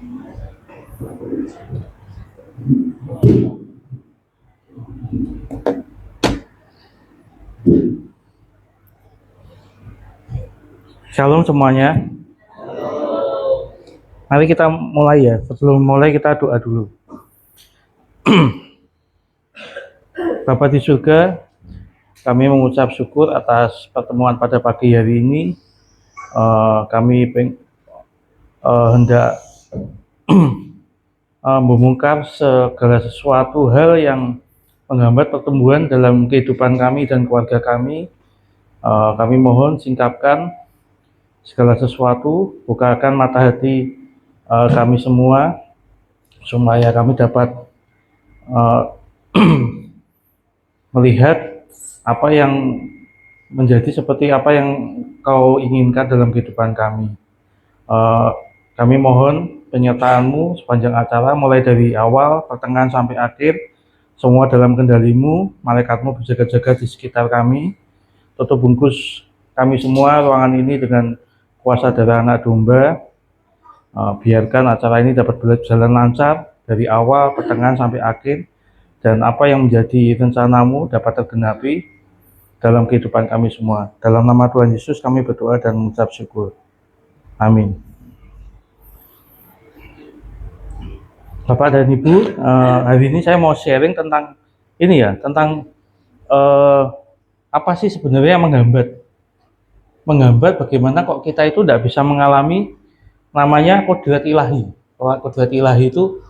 Shalom semuanya. Mari kita mulai ya. Sebelum mulai kita doa dulu. Bapa di surga, kami mengucap syukur atas pertemuan pada pagi hari ini. Kami hendak membongkar segala sesuatu hal yang menghambat pertumbuhan dalam kehidupan kami dan keluarga kami. Kami mohon singkapkan segala sesuatu, bukakan mata hati kami semua, supaya kami dapat melihat apa yang menjadi seperti apa yang Kau inginkan dalam kehidupan kami. Kami mohon penyertaan-Mu sepanjang acara, mulai dari awal, pertengahan sampai akhir, semua dalam kendali-Mu. Malaikat-Mu berjaga-jaga di sekitar kami. Tutup bungkus kami semua ruangan ini dengan kuasa darah anak domba. Biarkan acara ini dapat berjalan lancar dari awal, pertengahan sampai akhir, dan apa yang menjadi rencana-Mu dapat tergenapi dalam kehidupan kami semua. Dalam nama Tuhan Yesus kami berdoa dan mengucap syukur. Amin. Bapak dan Ibu, hari ini saya mau sharing tentang ini ya, tentang apa sih sebenarnya yang menghambat bagaimana kok kita itu tidak bisa mengalami namanya kodrat ilahi. Kodrat ilahi itu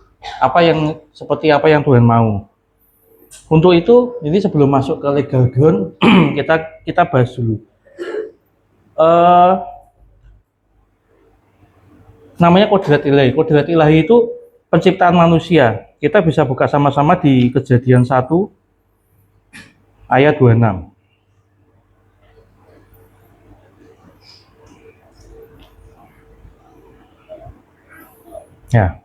seperti apa yang Tuhan mau. Untuk itu, ini sebelum masuk ke legal ground, kita bahas dulu. Namanya kodrat ilahi. Kodrat ilahi itu penciptaan manusia. Kita bisa buka sama-sama di Kejadian 1 ayat 26. Ya.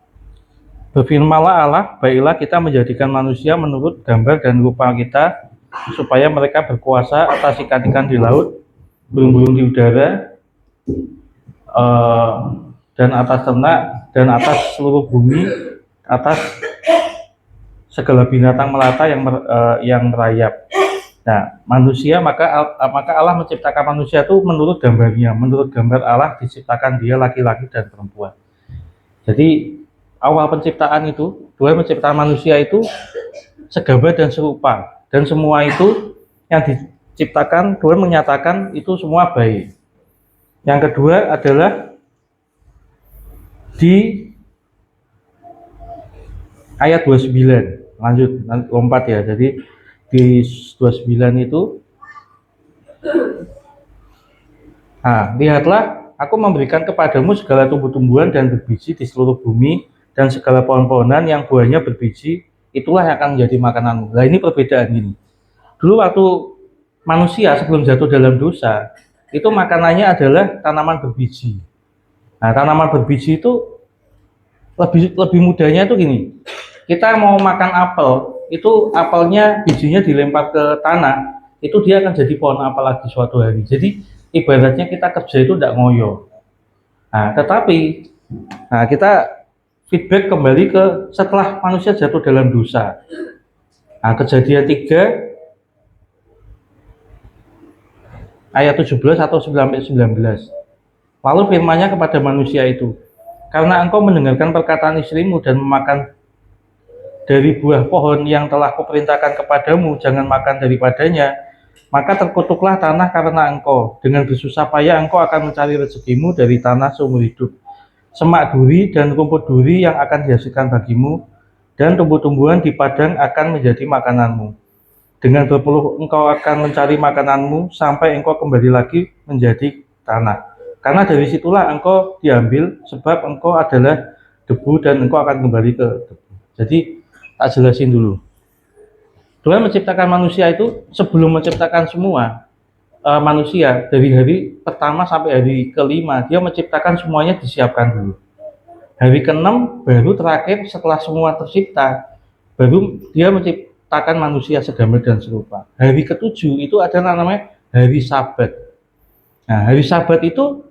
Berfirmanlah Allah, baiklah kita menjadikan manusia menurut gambar dan rupa kita, supaya mereka berkuasa atas ikan-ikan di laut, burung-burung di udara, dan atas ternak, dan atas seluruh bumi, atas segala binatang melata yang merayap. Nah, manusia, maka Allah menciptakan manusia itu menurut gambarnya, menurut gambar Allah diciptakan dia laki-laki dan perempuan. Jadi awal penciptaan itu, Tuhan menciptakan manusia itu segambar dan serupa, dan semua itu yang diciptakan Tuhan menyatakan itu semua baik. Yang kedua adalah di ayat 29, lanjut lompat ya. Jadi di 29 itu, lihatlah aku memberikan kepadamu segala tumbuh-tumbuhan dan berbiji di seluruh bumi, dan segala pohon-pohonan yang buahnya berbiji, itulah yang akan menjadi makananmu. Nah, ini perbedaan ini. Dulu waktu manusia sebelum jatuh dalam dosa, itu makanannya adalah tanaman berbiji. Nah, tanaman berbiji itu lebih mudahnya itu gini. Kita mau makan apel, itu apelnya bijinya dilempar ke tanah, itu dia akan jadi pohon apel lagi suatu hari. Jadi ibaratnya kita kerja itu tidak ngoyo. Nah, tetapi kita feedback kembali ke setelah manusia jatuh dalam dosa. Nah, Kejadian 3 ayat 17 atau 19. Lalu firman-Nya kepada manusia itu, karena engkau mendengarkan perkataan istrimu dan memakan dari buah pohon yang telah kuperintahkan kepadamu, jangan makan daripadanya, maka terkutuklah tanah karena engkau. Dengan bersusah payah engkau akan mencari rezekimu dari tanah seumur hidup. Semak duri dan rumput duri yang akan dihasilkan bagimu, dan tumbuh-tumbuhan di padang akan menjadi makananmu. Dengan berpeluh engkau akan mencari makananmu sampai engkau kembali lagi menjadi tanah. Karena dari situlah engkau diambil, sebab engkau adalah debu dan engkau akan kembali ke debu. Jadi tak jelasin dulu. Tuhan menciptakan manusia itu sebelum menciptakan semua manusia, dari hari pertama sampai hari kelima, dia menciptakan semuanya, disiapkan dulu. Hari ke-6 baru terakhir setelah semua tercipta, baru dia menciptakan manusia segambar dan serupa. Hari ke-7 itu ada namanya hari Sabat. Nah, hari Sabat itu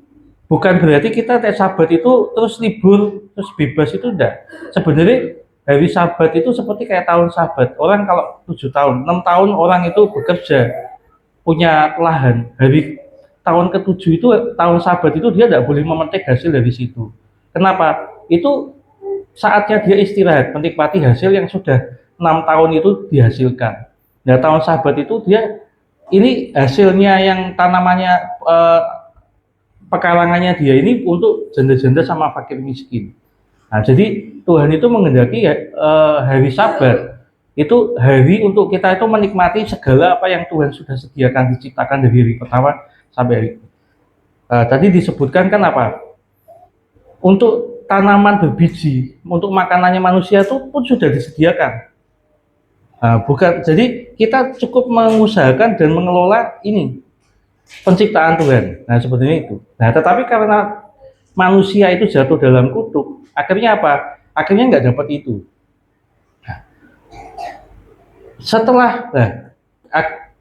Bukan berarti kita tes Sabat itu terus libur, terus bebas, itu enggak. Sebenarnya hari Sabat itu seperti kayak tahun Sabat. Orang kalau 7 tahun, 6 tahun orang itu bekerja, punya lahan. Hari tahun ke-7 itu, tahun Sabat itu dia tidak boleh memetik hasil dari situ. Kenapa? Itu saatnya dia istirahat, menikmati hasil yang sudah 6 tahun itu dihasilkan. Nah, tahun Sabat itu dia ini hasilnya yang tanamannya, eh, pekarangannya dia ini untuk janda-janda sama fakir miskin. Nah, jadi Tuhan itu menghendaki hari Sabat itu hari untuk kita itu menikmati segala apa yang Tuhan sudah sediakan, diciptakan dari hari pertama sampai hari. Tadi disebutkan kan apa? Untuk tanaman berbiji, untuk makanannya manusia itu pun sudah disediakan. Bukan, jadi kita cukup mengusahakan dan mengelola ini penciptaan Tuhan. Nah, sebetulnya itu. Nah, tetapi karena manusia itu jatuh dalam kutuk, akhirnya apa? Akhirnya nggak dapat itu. Nah, setelah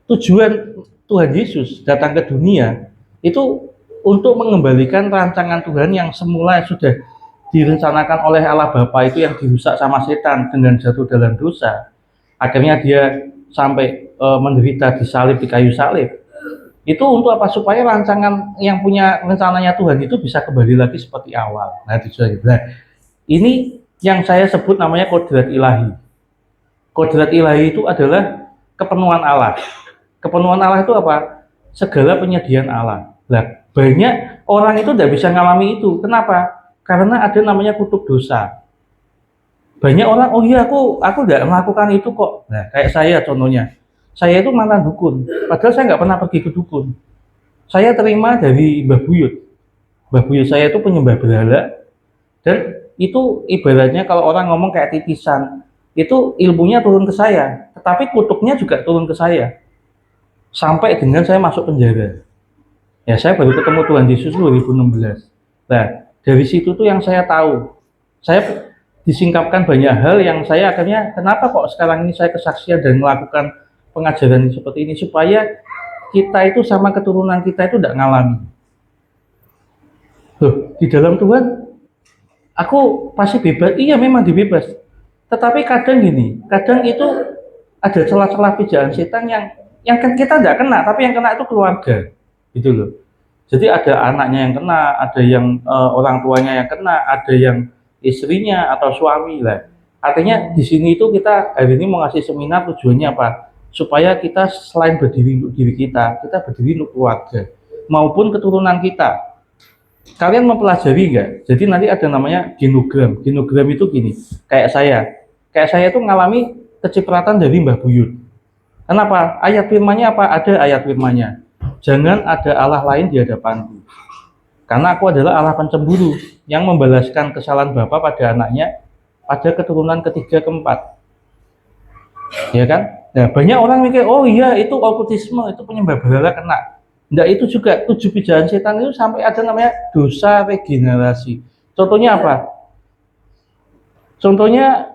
tujuan Tuhan Yesus datang ke dunia itu untuk mengembalikan rancangan Tuhan yang semula sudah direncanakan oleh Allah Bapa itu, yang dirusak sama setan dengan jatuh dalam dosa. Akhirnya dia sampai menderita disalib di kayu salib. Itu untuk apa? Supaya rancangan yang punya rencananya Tuhan itu bisa kembali lagi seperti awal. Nah, ini yang saya sebut namanya kodrat ilahi. Kodrat ilahi itu adalah kepenuhan Allah. Kepenuhan Allah itu apa? Segala penyediaan Allah. Nah, banyak orang itu tidak bisa mengalami itu. Kenapa? Karena ada namanya kutuk dosa. Banyak orang, oh iya aku tidak melakukan itu kok. Nah, kayak saya contohnya. Saya itu mantan dukun. Padahal saya nggak pernah pergi ke dukun. Saya terima dari Mbah Buyut. Mbah Buyut saya itu penyembah berhala, dan itu ibaratnya kalau orang ngomong kayak titisan, itu ilmunya turun ke saya, tetapi kutuknya juga turun ke saya. Sampai dengan saya masuk penjara. Ya, saya baru ketemu Tuhan Yesus 2016. Nah, dari situ tuh yang saya tahu. Saya disingkapkan banyak hal yang saya akhirnya, kenapa kok sekarang ini saya kesaksian dan melakukan pengajaran seperti ini, supaya kita itu sama keturunan kita itu tidak ngalami. Loh, di dalam Tuhan aku pasti bebas. Iya, memang dibebas. Tetapi kadang gini, kadang itu ada celah-celah pijakan setan yang kan kita tidak kena, tapi yang kena itu keluarga, gitu loh. Jadi ada anaknya yang kena, ada yang orang tuanya yang kena, ada yang istrinya atau suami lah. Artinya di sini itu kita hari ini mau ngasih seminar, tujuannya apa? Supaya kita selain berdiri untuk diri kita berdiri untuk keluarga maupun keturunan kita. Kalian mempelajari nggak? Jadi nanti ada namanya genogram. Genogram itu gini, kayak saya itu mengalami kecipratan dari Mbah Buyut. Kenapa? Ayat firmannya apa? Ada ayat firmannya. Jangan ada Allah lain di hadapanku. Karena aku adalah Allah pencemburu yang membalaskan kesalahan Bapa pada anaknya pada keturunan ketiga keempat. Ya kan? Nah, banyak orang mikir, oh iya itu okultisme, itu penyembah berhala kena. Enggak, itu juga 7 pijakan setan itu sampai ada namanya dosa regenerasi. Contohnya apa? Contohnya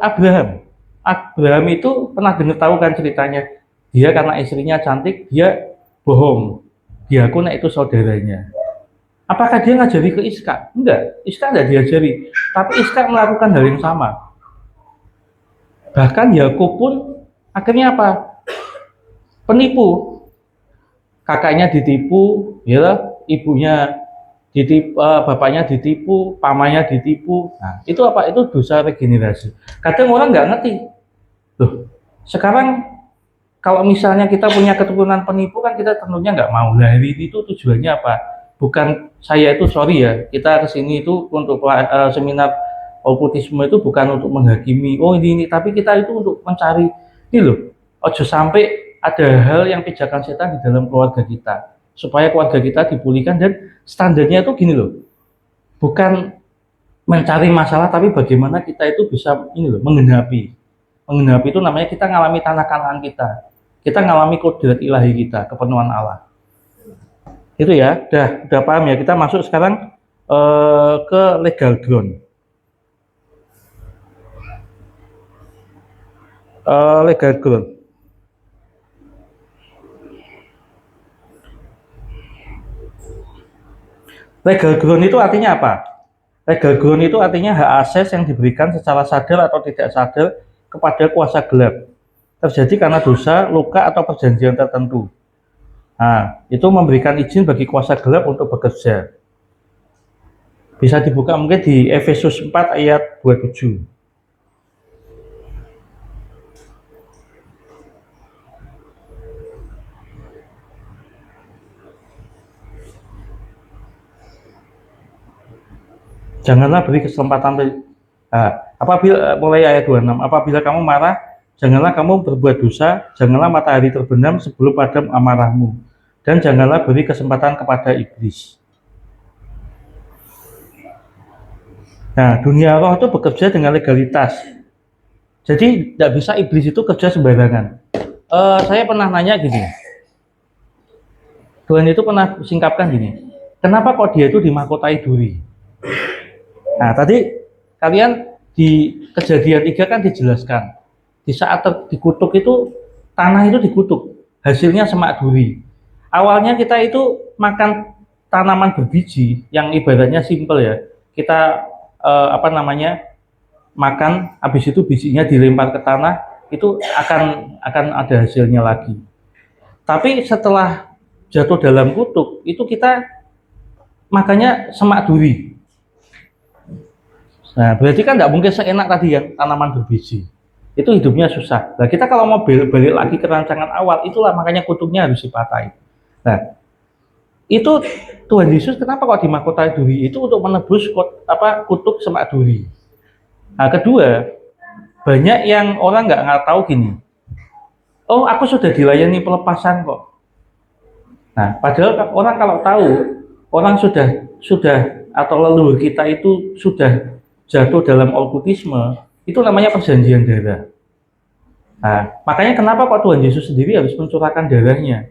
Abraham. Abraham itu pernah dengar tahu kan ceritanya? Dia karena istrinya cantik, dia bohong. Dia akun itu saudaranya. Apakah dia ngajari ke Iska? Enggak, Iska enggak diajari. Tapi Iska melakukan hal yang sama. Bahkan Yakub pun akhirnya apa? Penipu. Kakaknya ditipu, ya, ibunya ditipu, bapaknya ditipu, pamannya ditipu. Nah, itu apa? Itu dosa regenerasi. Kadang orang nggak ngerti. Loh, sekarang kalau misalnya kita punya keturunan penipu kan kita tentunya nggak mau. Nah, itu tujuannya apa? Bukan saya itu, sorry ya, kita kesini itu untuk seminar okultisme itu bukan untuk menghakimi, oh ini, tapi kita itu untuk mencari ini loh. Ojo sampai ada hal yang pijakan setan di dalam keluarga kita, supaya keluarga kita dipulihkan. Dan standarnya itu gini loh, bukan mencari masalah, tapi bagaimana kita itu bisa ini loh, mengenapi itu namanya kita ngalami tanah Kanaan, kita ngalami kodrat ilahi kita, kepenuhan Allah. Itu ya, udah paham ya. Kita masuk sekarang ke legal ground. Legal ground. Legal ground itu artinya apa? Legal ground itu artinya hak akses yang diberikan secara sadar atau tidak sadar kepada kuasa gelap. Terjadi karena dosa, luka, atau perjanjian tertentu. Nah, itu memberikan izin bagi kuasa gelap untuk bekerja. Bisa dibuka mungkin di Efesus 4 ayat 27. Janganlah beri kesempatan apabila mulai ayat 26, apabila kamu marah, janganlah kamu berbuat dosa, janganlah matahari terbenam sebelum padam amarahmu, dan janganlah beri kesempatan kepada iblis. Nah, dunia roh itu bekerja dengan legalitas. Jadi tidak bisa iblis itu kerja sembarangan. Saya pernah nanya gini, Tuhan itu pernah singkapkan gini, kenapa kok dia itu dimahkotai duri? Nah, tadi kalian di kejadian 3 kan dijelaskan, di saat dikutuk itu, tanah itu dikutuk, hasilnya semak duri. Awalnya kita itu makan tanaman berbiji yang ibaratnya simpel ya, kita makan, habis itu bijinya dilempar ke tanah, itu akan ada hasilnya lagi. Tapi setelah jatuh dalam kutuk, itu kita makannya semak duri. Nah, berarti kan nggak mungkin seenak tadi yang tanaman berbiji. Itu hidupnya susah. Nah, kita kalau mau balik lagi ke rancangan awal, itulah makanya kutuknya harus dipatahi. Nah, itu Tuhan Yesus kenapa kok dimahkotai duri? Itu untuk menebus kutuk semak duri. Nah, kedua, banyak yang orang nggak tahu gini. Oh, aku sudah dilayani pelepasan kok. Nah, padahal orang kalau tahu, orang sudah atau leluhur kita itu sudah jatuh dalam okkultisme, itu namanya perjanjian darah. Nah, makanya kenapa kok Tuhan Yesus sendiri harus mencurahkan darahnya?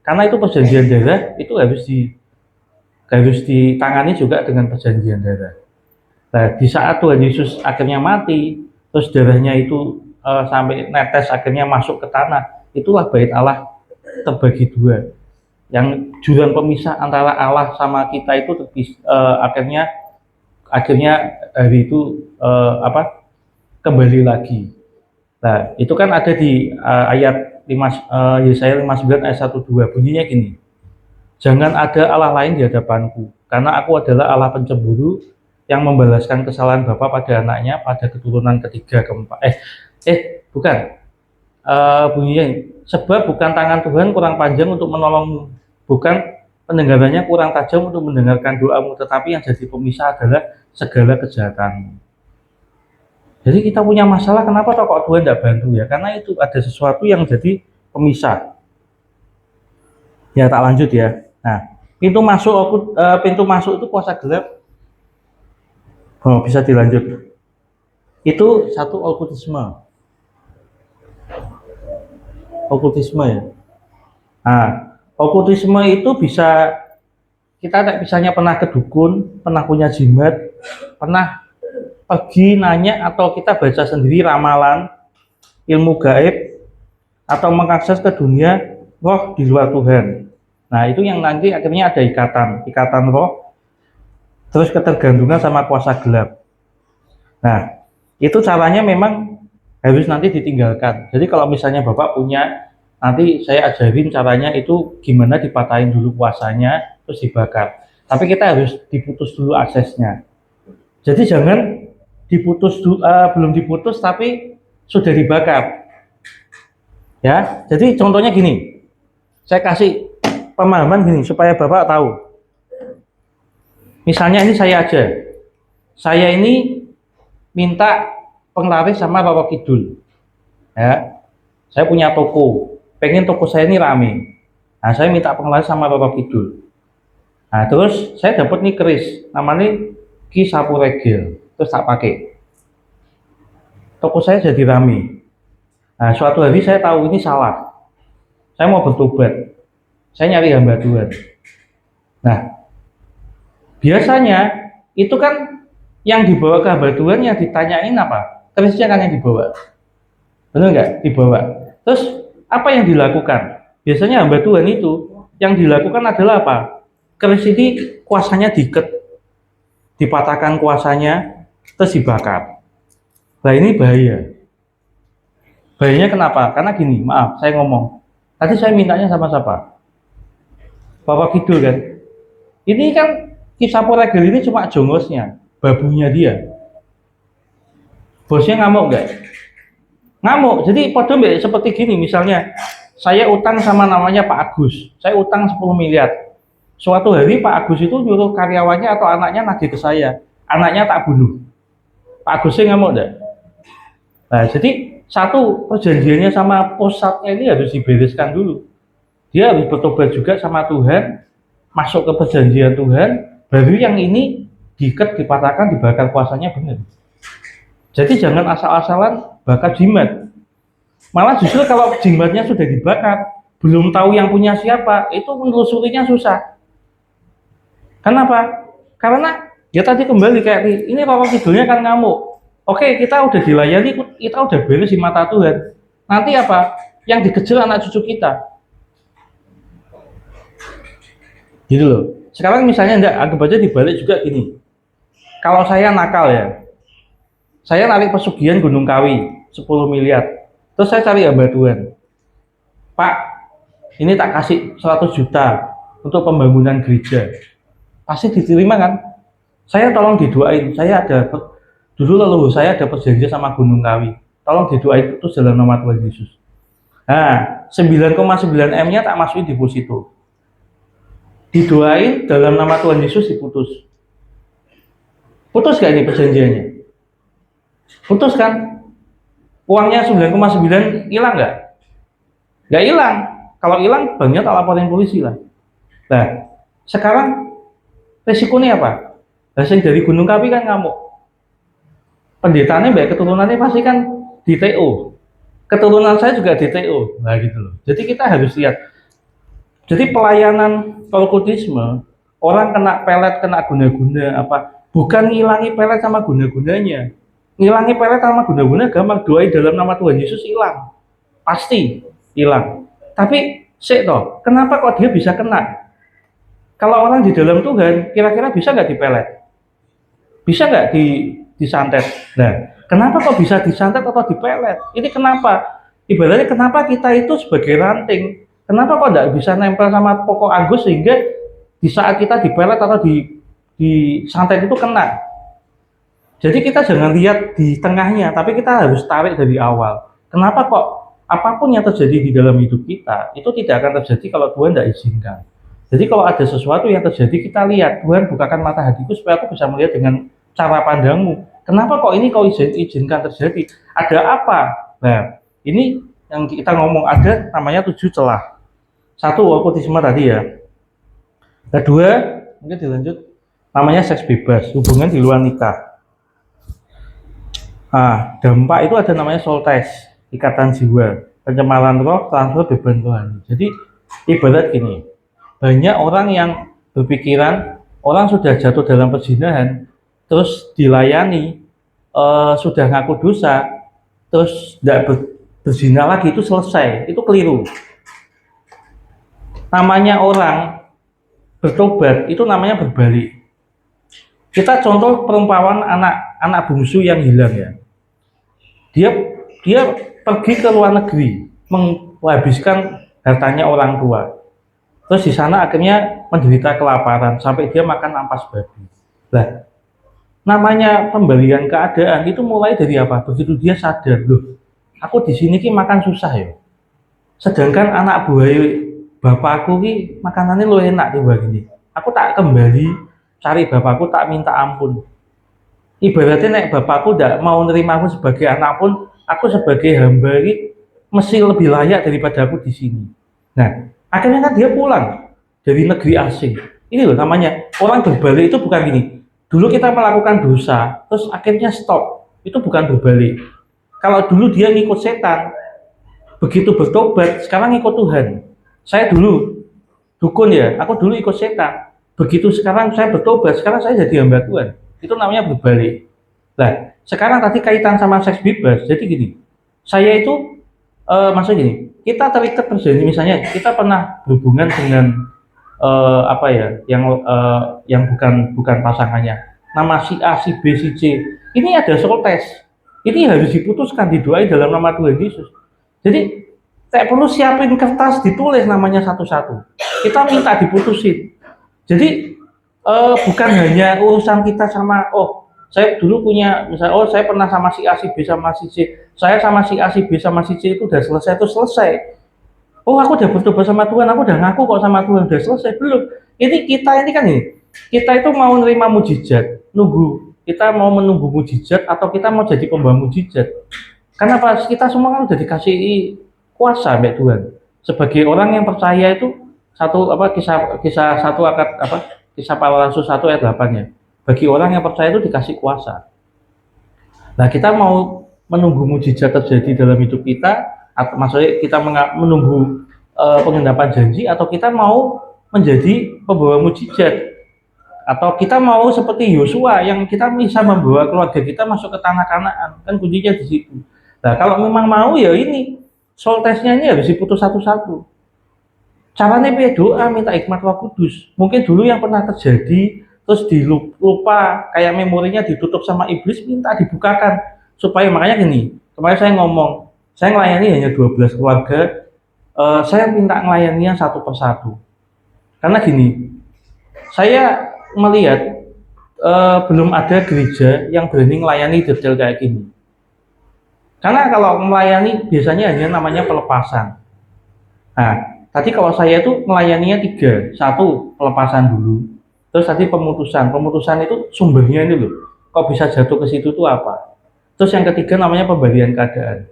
Karena itu perjanjian darah, itu harus ditangani juga dengan perjanjian darah. Nah, di saat Tuhan Yesus akhirnya mati, terus darahnya itu sampai netes akhirnya masuk ke tanah, itulah bait Allah terbagi dua. Yang jurang pemisah antara Allah sama kita itu akhirnya hari itu kembali lagi. Nah, itu kan ada di ayat 5, Yesaya 59 ayat 1-2, bunyinya gini. Jangan ada Allah lain di hadapanku, karena aku adalah Allah pencemburu yang membalaskan kesalahan bapa pada anaknya pada keturunan ketiga keempat. Bukan. Bunyinya ini. Sebab bukan tangan Tuhan kurang panjang untuk menolongmu, bukan pendengarannya kurang tajam untuk mendengarkan doamu, tetapi yang jadi pemisah adalah segala kejahatanmu. Jadi kita punya masalah, kenapa kok Tuhan tidak bantu ya? Karena itu ada sesuatu yang jadi pemisah. Ya, tak lanjut ya. Nah, pintu masuk itu kuasa gelap. Oh, bisa dilanjut. Itu satu okkultisme. Okkultisme ya. Nah, okkultisme itu bisa kita misalnya pernah ke dukun, pernah punya jimat, pernah pergi nanya atau kita baca sendiri ramalan, ilmu gaib, atau mengakses ke dunia roh di luar Tuhan. Nah, itu yang nanti akhirnya ada ikatan roh, terus ketergantungan sama kuasa gelap. Nah, itu caranya memang harus nanti ditinggalkan. Jadi kalau misalnya Bapak punya, nanti saya ajarin caranya itu gimana dipatahin dulu kuasanya, terus dibakar. Tapi kita harus diputus dulu aksesnya. Jadi jangan belum diputus tapi sudah dibakar. Ya, jadi contohnya gini, saya kasih pemahaman gini supaya Bapak tahu. Misalnya ini saya ini minta penglaris sama Roro Kidul. Ya, saya punya toko, pengen toko saya ini rame. Nah, saya minta penglaris sama Roro Kidul. Nah, terus saya dapat nih keris, namanya Ki Sapu Regel, terus tak pakai. Toko saya jadi rame. Nah, suatu hari saya tahu ini salah. Saya mau bertobat. Saya nyari hamba Tuhan. Nah, biasanya itu kan yang dibawa ke hamba Tuhan yang ditanyain apa? Kerisnya kan yang dibawa. Benar nggak? Dibawa. Terus apa yang dilakukan? Biasanya hamba Tuhan itu yang dilakukan adalah apa? keris ini kuasanya diikat, dipatahkan kuasanya, terus dibakar. Nah ini bahaya. Bahayanya kenapa? Karena gini, maaf, saya ngomong. Tadi saya mintanya sama siapa? Bapak Kidul kan? Ini kan kisah Poregel ini cuma jongosnya, babunya dia. Bosnya ngamuk nggak? Ngamuk. Jadi podo seperti gini, misalnya saya utang sama namanya Pak Agus, saya utang 10 miliar. Suatu hari Pak Agus itu nyuruh karyawannya atau anaknya nagih ke saya, anaknya tak bunuh. Pak Agusnya ngamuk enggak? Nah, jadi satu perjanjiannya sama pusatnya ini harus dibereskan dulu. Dia harus bertobat juga sama Tuhan, masuk ke perjanjian Tuhan, baru yang ini diikat, dipatahkan, dibakar kuasanya benar. Jadi jangan asal-asalan bakar jimat. Malah justru kalau jimatnya sudah dibakar, belum tahu yang punya siapa, itu menelusurinya susah. Kenapa? Karena ya tadi kembali kayak ini Bapak Kidulnya kan ngamuk. Oke, kita udah dilayani, kita udah beres di mata Tuhan. Nanti apa? Yang dikejar anak cucu kita. Gitu loh. Sekarang misalnya enggak, anggap aja dibalik juga gini. Kalau saya nakal ya, saya narik pesugihan Gunung Kawi 10 miliar. Terus saya cari hamba Tuhan. Pak, ini tak kasih 100 juta untuk pembangunan gereja. Pasti diterima kan? Saya tolong didoain. Saya ada dulu leluhur saya ada perjanjian sama Gunung Kawi. Tolong didoain putus dalam nama Tuhan Yesus. Nah, 9,9 M-nya tak masukin deposito. Didoain dalam nama Tuhan Yesus diputus. Putus gak ini perjanjiannya? Putus kan? Uangnya 9,9 hilang nggak? Nggak hilang. Kalau hilang, banknya tak laporin polisi lah. Nah, sekarang resikonya apa? Hasil dari Gunung Kawi kan ngamuk. Pendetanya baik keturunannya pasti kan di TO. Keturunan saya juga di TO. Nah gitu loh. Jadi kita harus lihat. Jadi pelayanan okkultisme, orang kena pelet, kena guna-guna apa? Bukan ngilangi pelet sama guna-gunanya. Ngilangi pelet sama guna-guna gampang, doain dalam nama Tuhan Yesus hilang. Pasti hilang. Tapi sik toh, kenapa kok dia bisa kena? Kalau orang di dalam Tuhan, kira-kira bisa nggak dipelet? Bisa nggak disantet? Nah, kenapa kok bisa disantet atau dipelet? Ini kenapa? Ibaratnya kenapa kita itu sebagai ranting, kenapa kok nggak bisa nempel sama pokok anggur sehingga di saat kita dipelet atau disantet itu kena? Jadi kita jangan lihat di tengahnya, tapi kita harus tarik dari awal. Kenapa kok apapun yang terjadi di dalam hidup kita, itu tidak akan terjadi kalau Tuhan tidak izinkan. Jadi kalau ada sesuatu yang terjadi, kita lihat, Tuhan bukakan mata hatiku supaya aku bisa melihat dengan cara pandangmu. Kenapa kok ini kau izinkan terjadi? Ada apa? Nah, ini yang kita ngomong, ada namanya 7 celah. 1, okkultisme tadi ya. Kedua, mungkin dilanjut, namanya seks bebas, hubungan di luar nikah. Nah, dampak itu ada namanya soul test, ikatan jiwa, pencemaran roh, transfer beban rohani. Jadi ibarat gini, banyak orang yang berpikiran orang sudah jatuh dalam perzinahan, terus dilayani, sudah ngaku dosa, terus tidak berzina lagi, itu selesai. Itu keliru. Namanya orang bertobat itu namanya berbalik. Kita contoh perumpamaan anak bungsu yang hilang ya. Dia pergi ke luar negeri, menghabiskan hartanya orang tua. Terus di sana akhirnya menderita kelaparan sampai dia makan ampas babi. Nah, namanya pembalian keadaan itu mulai dari apa? Begitu dia sadar, loh, aku di sini ki makan susah ya. Sedangkan anak buah bapakku ki makanannya lo enak tiba gini. Aku tak kembali cari bapakku, tak minta ampun. Ibaratnya nek bapakku tidak mau nerima aku sebagai anak pun, aku sebagai hamba ini mesti lebih layak daripada aku di sini. Nah, akhirnya kan dia pulang dari negeri asing. Ini loh namanya orang berbalik itu bukan gini. Dulu kita melakukan dosa, terus akhirnya stop. Itu bukan berbalik. Kalau dulu dia ngikut setan, begitu bertobat, sekarang ngikut Tuhan. Saya dulu dukun ya, aku dulu ikut setan. Begitu sekarang saya bertobat, sekarang saya jadi hamba Tuhan. Itu namanya berbalik. Nah, sekarang tadi kaitan sama seks bebas. Jadi gini, saya itu maksudnya gini, kita terikat perjanjian, misalnya kita pernah berhubungan dengan apa ya, yang bukan bukan pasangannya, nama si A, si B, si C, ini ada soul test, ini harus diputuskan, didoai dalam nama Tuhan Yesus. Jadi saya perlu siapin kertas, ditulis namanya satu-satu, kita minta diputusin. Jadi bukan hanya urusan kita sama, oh saya dulu punya misalnya, oh saya pernah sama si A, si B, sama si C, saya sama si A, si B, sama si C itu udah selesai, itu selesai. Oh aku udah bertobat sama Tuhan, aku udah ngaku kok sama Tuhan, udah selesai. Belum, ini kan nih, kita itu mau nerima mujizat, nunggu, kita mau menunggu mujizat atau kita mau jadi pembawa mujizat. Karena pas kita semua kan udah dikasih kuasa oleh Tuhan. Sebagai orang yang percaya itu, satu apa, kisah kisah satu akad apa, kisah para rasul 1 ayat 8 ya. Bagi orang yang percaya itu dikasih kuasa. Nah kita mau menunggu mujizat terjadi dalam hidup kita, atau maksudnya kita menunggu penggenapan janji, atau kita mau menjadi pembawa mujizat, atau kita mau seperti Yosua yang kita bisa membawa keluarga kita masuk ke tanah Kanaan, kan kuncinya di situ. Nah kalau memang mau ya ini soul testnya ini harus diputus satu-satu. Caranya doa, minta hikmat Roh Kudus. Mungkin dulu yang pernah terjadi terus dilupa, kayak memorinya ditutup sama iblis, minta dibukakan supaya, makanya gini, kemarin saya ngomong, saya melayani hanya 12 keluarga, saya minta melayaninya satu persatu. Karena gini, saya melihat belum ada gereja yang berani melayani detail kayak gini. Karena kalau melayani biasanya hanya namanya pelepasan. Nah, tadi kalau saya itu melayaninya 3, satu pelepasan dulu, terus tadi pemutusan itu sumbernya ini loh, kok bisa jatuh ke situ tuh apa. Terus yang ketiga namanya pembalian keadaan.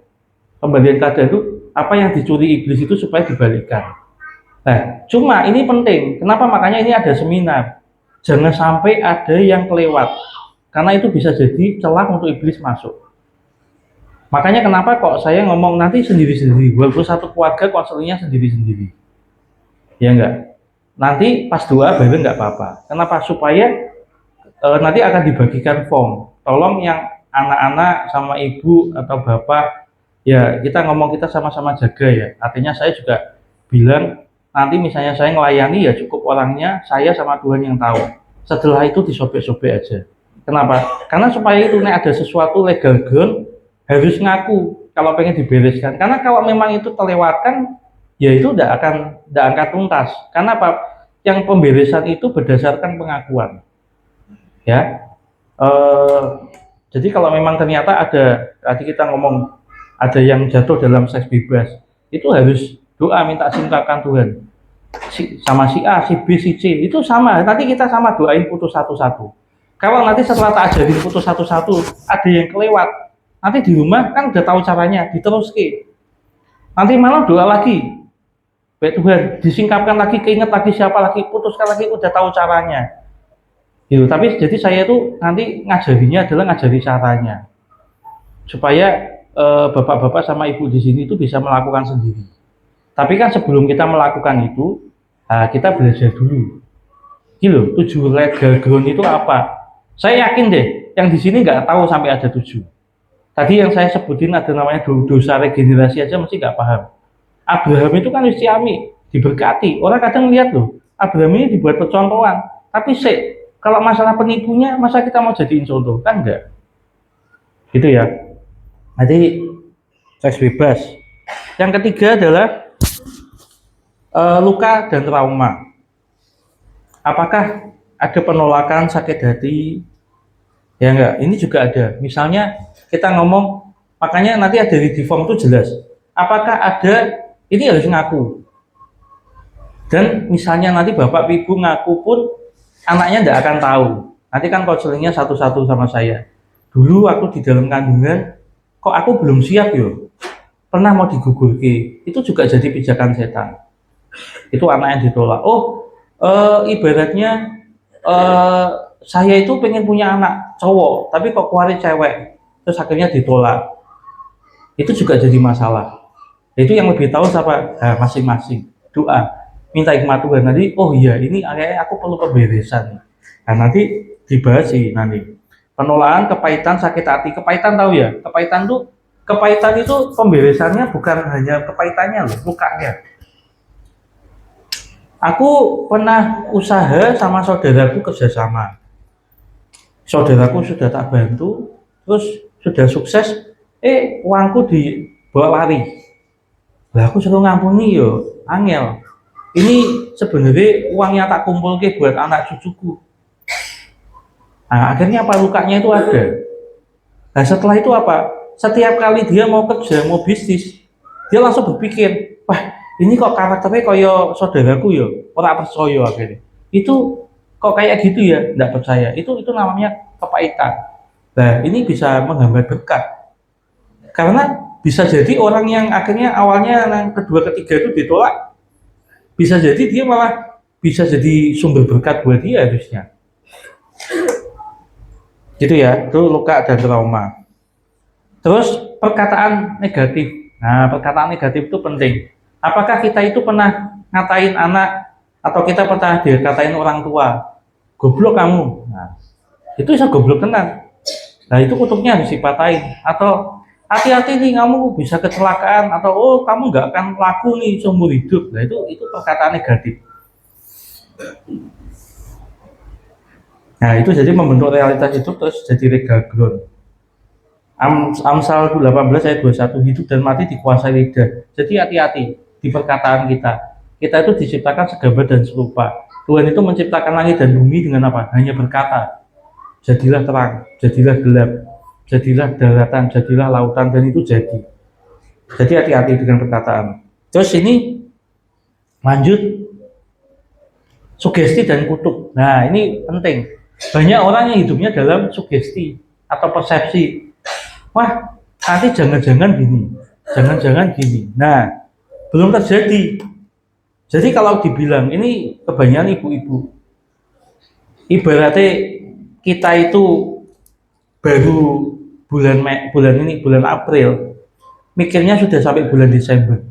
Pembalian keadaan itu apa yang dicuri iblis itu supaya dibalikan. Nah, cuma ini penting, kenapa makanya ini ada seminar. Jangan sampai ada yang kelewat, karena itu bisa jadi celah untuk iblis masuk. Makanya kenapa kok saya ngomong nanti sendiri-sendiri, walaupun satu keluarga konselingnya sendiri-sendiri. Ya enggak? Nanti pas doa bareng enggak apa-apa. Kenapa? Supaya nanti akan dibagikan form. Tolong yang anak-anak sama ibu atau bapak, ya kita ngomong kita sama-sama jaga ya. Artinya saya juga bilang nanti misalnya saya ngelayani ya cukup orangnya saya sama Tuhan yang tahu. Setelah itu disobek-sobek aja. Kenapa? Karena supaya itu nih ada sesuatu legal ground, harus ngaku kalau pengen dibereskan. Karena kalau memang itu terlewatkan, ya itu tidak akan tuntas. Karena apa? Yang pemberesan itu berdasarkan pengakuan. Ya, jadi kalau memang ternyata ada, tadi kita ngomong ada yang jatuh dalam seks bebas, itu harus doa minta cintakan Tuhan. Sama si A, si B, si C itu sama. Nanti kita sama doain putus satu-satu. Kalau nanti setelah tak ajarin putus satu-satu, ada yang kelewat, nanti di rumah kan udah tahu caranya, diteruski. Nanti malam doa lagi, baik Tuhan, disingkapkan lagi, keinget lagi siapa lagi, putuskan lagi, udah tahu caranya. Gitu. Tapi jadi saya itu nanti ngajarinya adalah ngajari caranya, supaya bapak-bapak sama ibu di sini itu bisa melakukan sendiri. Tapi kan sebelum kita melakukan itu, kita belajar dulu. Gitu, 7 legal ground itu apa? Saya yakin deh, yang di sini nggak tahu sampai ada 7. Tadi yang saya sebutin ada namanya dosa regenerasi aja mesti nggak paham. Abraham itu kan istiami, diberkati. Orang kadang lihat loh, Abraham ini dibuat percontohan. Tapi kalau masalah penipunya, masa kita mau jadiin contoh? Kan enggak. Gitu ya. Jadi, seks bebas. Yang ketiga adalah luka dan trauma. Apakah ada penolakan, sakit hati? Ya enggak, ini juga ada. Misalnya kita ngomong, makanya nanti ada di form itu jelas. Apakah ada, ini harus ngaku. Dan misalnya nanti bapak ibu ngaku pun, anaknya tidak akan tahu. Nanti kan konselingnya satu-satu sama saya. Dulu aku di dalam kandungan, kok aku belum siap yo. Pernah mau digugurke, itu juga jadi pijakan setan. Itu anak yang ditolak. Oh, ibaratnya saya itu pengen punya anak cowok, tapi kok keluarnya cewek, terus akhirnya ditolak. Itu juga jadi masalah. Itu yang lebih tahu siapa? Masing-masing. Doa, minta hikmat Tuhan. Nanti, oh iya, ini kayaknya aku perlu pemberesan. Nah nanti dibahas sih nanti. Penolakan, kepahitan, sakit hati. Kepahitan tahu ya? Kepahitan itu pemberesannya bukan hanya kepahitannya loh, lukanya. Aku pernah usaha sama saudaraku kerjasama. Saudaraku sudah tak bantu, terus sudah sukses, uangku dibawa lari. Lah aku suruh ngampuni yo, angel. Ini sebenarnya uang yang tak kumpul ke buat anak cucuku. Nah, akhirnya apa, lukanya itu ada. Nah setelah itu apa? Setiap kali dia mau kerja, mau bisnis, dia langsung berpikir, wah ini kok karakternya kayak saudaraku ya, orang percaya akhirnya. Itu kok kayak gitu ya, tidak percaya. Itu namanya kepahitan. Nah ini bisa menghambat berkat. Karena bisa jadi orang yang akhirnya awalnya yang kedua ketiga itu ditolak, bisa jadi dia malah bisa jadi sumber berkat buat dia harusnya. Gitu ya, itu luka dan trauma. Terus perkataan negatif. Nah, perkataan negatif itu penting. Apakah kita itu pernah ngatain anak atau kita pernah dikatain orang tua, goblok kamu. Nah, itu bisa goblok tenan. Nah, itu kutuknya harus dipatahin. Atau hati-hati nih kamu bisa kecelakaan atau oh kamu nggak akan laku nih seumur hidup. Nah, itu perkataan negatif. Nah, itu jadi membentuk realitas itu terus jadi legal ground. Amsal 18 ayat 21, hidup dan mati dikuasai lidah. Jadi hati-hati di perkataan kita. Kita itu diciptakan segambar dan serupa. Tuhan itu menciptakan langit dan bumi dengan apa? Hanya berkata, jadilah terang, jadilah gelap, jadilah daratan, jadilah lautan, dan itu jadi. Jadi hati-hati dengan perkataan. Terus ini lanjut, sugesti dan kutuk. Nah ini penting. Banyak orang yang hidupnya dalam sugesti atau persepsi. Wah, nanti jangan-jangan gini, jangan-jangan gini. Nah, belum terjadi. Jadi kalau dibilang, ini kebanyakan ibu-ibu, ibaratnya kita itu baru bulan April, mikirnya sudah sampai bulan Desember.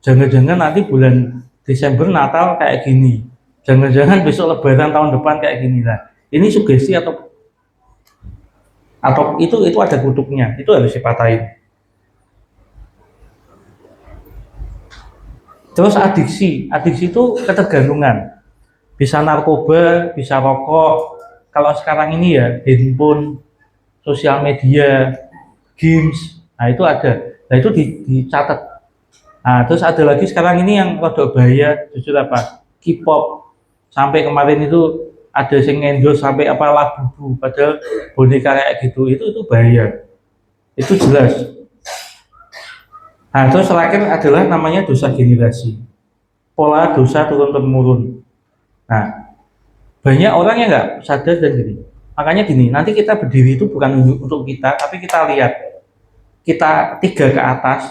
Jangan-jangan nanti bulan Desember Natal kayak gini. Jangan-jangan besok Lebaran tahun depan kayak gini lah. Ini sugesti atau itu ada kutuknya, itu harus dipatahin. Terus adiksi itu ketergantungan, bisa narkoba, bisa rokok. Kalau sekarang ini ya handphone, sosial media, games, nah itu ada. Nah itu dicatat. Nah terus ada lagi sekarang ini yang rada bahaya, jujur apa? K-pop. Sampai kemarin itu ada yang endorse sampai apa Labubu, padahal boneka kayak gitu, itu bahaya. Itu jelas. Nah terus terakhir adalah namanya dosa generasi, pola dosa turun temurun. Nah banyak orang yang nggak sadar dan gini, makanya gini, nanti kita berdiri itu bukan untuk kita, tapi kita lihat kita tiga ke atas.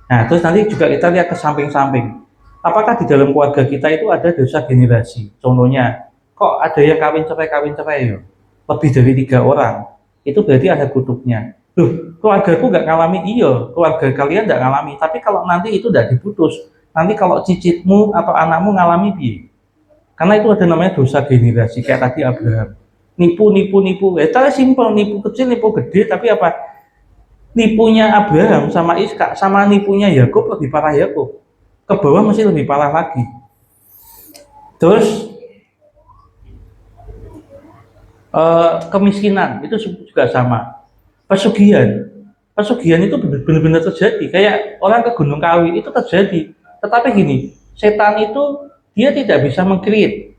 Nah terus nanti juga kita lihat ke samping-samping, apakah di dalam keluarga kita itu ada dosa generasi. Contohnya, kok ada yang kawin cerai ya, lebih dari 3 orang, itu berarti ada kutuknya. Loh, keluargaku nggak ngalami, iya, keluarga kalian nggak ngalami, tapi kalau nanti itu udah diputus, nanti kalau cicitmu atau anakmu ngalami bi, karena itu ada namanya dosa generasi, kayak tadi Abraham, nipu, itu simpel, nipu kecil, nipu gede, tapi apa, nipunya Abraham sama Ishak, sama nipunya Yakub lebih parah Yakub, ke bawah masih lebih parah lagi. Terus kemiskinan itu juga sama. Pesugihan itu benar-benar terjadi, kayak orang ke Gunung Kawi itu terjadi. Tetapi gini, setan itu dia tidak bisa meng-create.